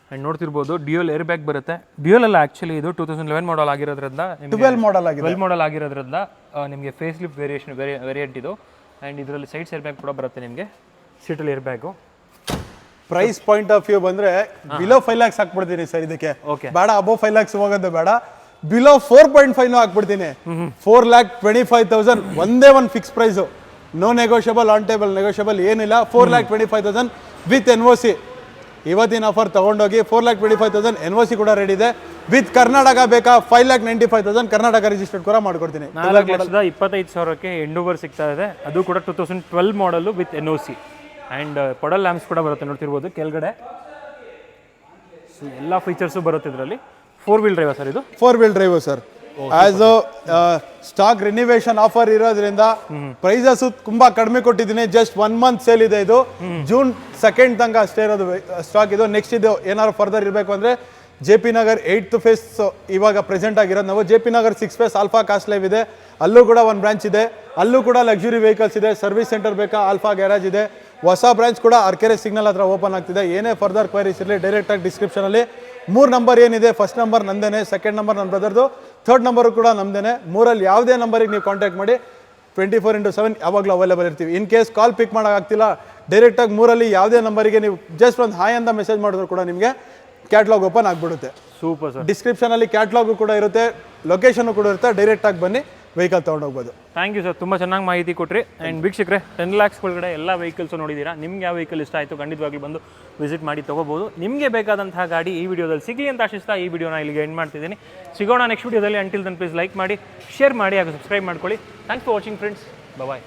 ಆ್ಯಂಡ್ ನೋಡ್ತಿರ್ಬೋದು ಡ್ಯೂಯಲ್ ಏರ್ ಬ್ಯಾಗ್ ಬರುತ್ತೆ. ಡ್ಯೂಯಲ್ ಅಲ್ಲ ಆ್ಯಕ್ಚುಲಿ ಇದು 2011 ಮಾಡಲ್ ಆಗಿರೋದ್ರಿಂದ, 12 ಮಾಡಲ್ ಆಗಿರೋದ್ರಿಂದ ನಿಮಗೆ ಫೇಸ್ ಲಿಫ್ಟ್ ವೇರಿಯಂಟ್ ಇದು. ಆ್ಯಂಡ್ ಇದರಲ್ಲಿ ಸೈಡ್ಸ್ ಏರ್ ಬ್ಯಾಗ್ ಕೂಡ ಬರುತ್ತೆ ನಿಮಗೆ. ಸೀಟಲ್ air bag. Price point of view ಬಂದ್ರೆ ಬಿಲೋ 5 lakhs ಹಾಕ್ಬಿಡ್ತೀನಿ ಸರ್ ಇದಕ್ಕೆ. ಬೇಡ ಅಬೋವ್ 5 lakhs ಹೋಗೋದು ಬೇಡ. ಬಿಲೋ 4.5 ಹಾಕ್ಬಿಡ್ತೀನಿ. 4,25,000 ಒಂದೇ ಒಂದು fix price. No negotiable, on table negotiable ಏನಿಲ್ಲ. 4,25,000 ವಿತ್ NOC. ಇವತ್ತಿನ ಆಫರ್ ತಗೊಂಡೋಗಿ 4,25,000 NOC ಕೂಡ ರೆಡಿ ಇದೆ. ವಿತ್ ಕರ್ನಾಟಕ ಬೇಕಾ 5,95,000 ಕರ್ನಾಟಕ ರಿಜಿಸ್ಟರ್ಡ್ ಕೂಡ ಮಾಡ್ಕೊಡ್ತೀನಿ. 4,25,000ಕ್ಕೆ ಎಂಡೋವರ್ ಸಿಗ್ತಾ ಇದೆ. ಅದು ಕೂಡ 2012 ಮಾಡಲು ವಿತ್ NOC. ಆ್ಯಂಡ್ ಪಡಲ್ ಲ್ಯಾಂಪ್ಸ್ ಕೂಡ ಬರುತ್ತೆ ನೋಡ್ತಿರ್ಬೋದು ಕೆಳಗಡೆ. ಸೊ ಎಲ್ಲ ಫೀಚರ್ಸು ಬರುತ್ತೆ ಇದರಲ್ಲಿ. 4 wheel ಡ್ರೈವ್ ಸರ್ ಇದು. 4 wheel drive sir. As stock renovation offer ಇರೋದ್ರಿಂದ ಪ್ರೈಸಸ್ ತುಂಬಾ ಕಡಿಮೆ ಕೊಟ್ಟಿದ್ದೀನಿ. ಜಸ್ಟ್ 1 month ಸೇಲ್ ಇದೆ ಇದು. June 2nd ತನಕ ಅಷ್ಟೇ ಇರೋದು ಸ್ಟಾಕ್ ಇದು. ನೆಕ್ಸ್ಟ್ ಇದು ಏನಾದ್ರು ಫರ್ದರ್ ಇರಬೇಕು ಅಂದರೆ JP ನಗರ್ 8th phase ಇವಾಗ ಪ್ರೆಸೆಂಟ್ ಆಗಿರೋದು ನಾವು. JP Nagar 6th phase alpha cost live ಇದೆ. ಅಲ್ಲೂ ಕೂಡ ಒಂದು ಬ್ರಾಂಚ್ ಇದೆ. ಅಲ್ಲೂ ಕೂಡ ಲಕ್ಸುರಿ ವೆಹಿಕಲ್ಸ್ ಇದೆ. ಸರ್ವಿಸ್ ಸೆಂಟರ್ ಬೇಕಾ ಆಲ್ಫಾ ಗ್ಯಾರೇಜ್ ಇದೆ. ಹೊಸ ಬ್ರಾಂಚ್ ಕೂಡ ಅರ್ಕೆರೆ ಸಿಗ್ನಲ್ ಹತ್ರ ಓಪನ್ ಆಗ್ತಿದೆ. ಏನೇ ಫರ್ದರ್ ಕ್ವೈರೀಸ್ ಇರಲಿ ಡೈರೆಕ್ಟಾಗಿ ಡಿಸ್ಕ್ರಿಪ್ಷನಲ್ಲಿ 3 ನಂಬರ್ ಏನಿದೆ, ಫಸ್ಟ್ ನಂಬರ್ ನಂದೇನೆ, ಸೆಕೆಂಡ್ ನಂಬರ್ ನನ್ನ ಬ್ರದರ್ದು, ಥರ್ಡ್ ನಂಬರು ಕೂಡ ನಮ್ದೇನೆ. 3ರಲ್ಲಿ ಯಾವುದೇ ನಂಬರಿಗೆ ನೀವು ಕಾಂಟ್ಯಾಕ್ಟ್ ಮಾಡಿ. 24/7 ಯಾವಾಗಲೂ ಅವೈಲೇಬಲ್ ಇರ್ತೀವಿ. ಇನ್ ಕೇಸ್ ಕಾಲ್ ಪಿಕ್ ಮಾಡೋಕ್ಕಾಗ್ತಿಲ್ಲ, ಡೈರೆಕ್ಟಾಗಿ 3ರಲ್ಲಿ ಯಾವುದೇ ನಂಬರಿಗೆ ನೀವು ಜಸ್ಟ್ ಒಂದು ಹಾಯ್ ಅಂತ ಮೆಸೇಜ್ ಮಾಡಿದ್ರು ಕೂಡ ನಿಮಗೆ ಕ್ಯಾಟ್ಲಾಗ್ ಓಪನ್ ಆಗಿಬಿಡುತ್ತೆ. Super sir. ಡಿಸ್ಕ್ರಿಪ್ಷನಲ್ಲಿ ಕ್ಯಾಟ್ಲಾಗು ಕೂಡ ಇರುತ್ತೆ, ಲೊಕೇಶನ್ ಕೂಡ ಇರುತ್ತೆ. ಡೈರೆಕ್ಟಾಗಿ ಬನ್ನಿ ವೆಹಿಕಲ್ ತೊಗೊಂಡೋಗ್ಬೋದು. ಥ್ಯಾಂಕ್ ಯು ಸರ್, ತುಂಬ ಚೆನ್ನಾಗಿ ಮಾಹಿತಿ ಕೊಟ್ರಿ. ಆ್ಯಂಡ್ ವೀಕ್ಷಕರೇ 10 lakhs ಒಳಗಡೆ ಎಲ್ಲ ವೆಹಿಕಲ್ಸು ನೋಡಿದ್ದೀರಾ. ನಿಮ್ಗೆ ಯಾವ ವೆಹಿಕಲ್ ಇಷ್ಟ ಆಯಿತು ಖಂಡಿತವಾಗ್ಲೂ ಬಂದು ವಿಸಿಟ್ ಮಾಡಿ ತೊಗೋಬೋದು. ನಿಮಗೆ ಬೇಕಾದಂತಹ ಗಾಡಿ ಈ ವಿಡಿಯೋದಲ್ಲಿ ಸಿಗಲಿ ಅಂತ ಆಶಿಸ್ತಾ ಈ ವಿಡಿಯೋನ ಇಲ್ಲಿಗೆ ಎಂಡ್ ಮಾಡ್ತಿದ್ದೀನಿ. ಸಿಗೋಣ ನೆಕ್ಸ್ಟ್ ವಿಡಿಯೋದಲ್ಲಿ. ಅಂಟಿಲ್ ದನ್ ಪ್ಲೀಸ್ ಲೈಕ್ ಮಾಡಿ, ಶೇರ್ ಮಾಡಿ ಹಾಗೂ ಸಬ್ಸ್ಕ್ರೈಬ್ ಮಾಡ್ಕೊಳ್ಳಿ. Thanks for watching friends. Bye.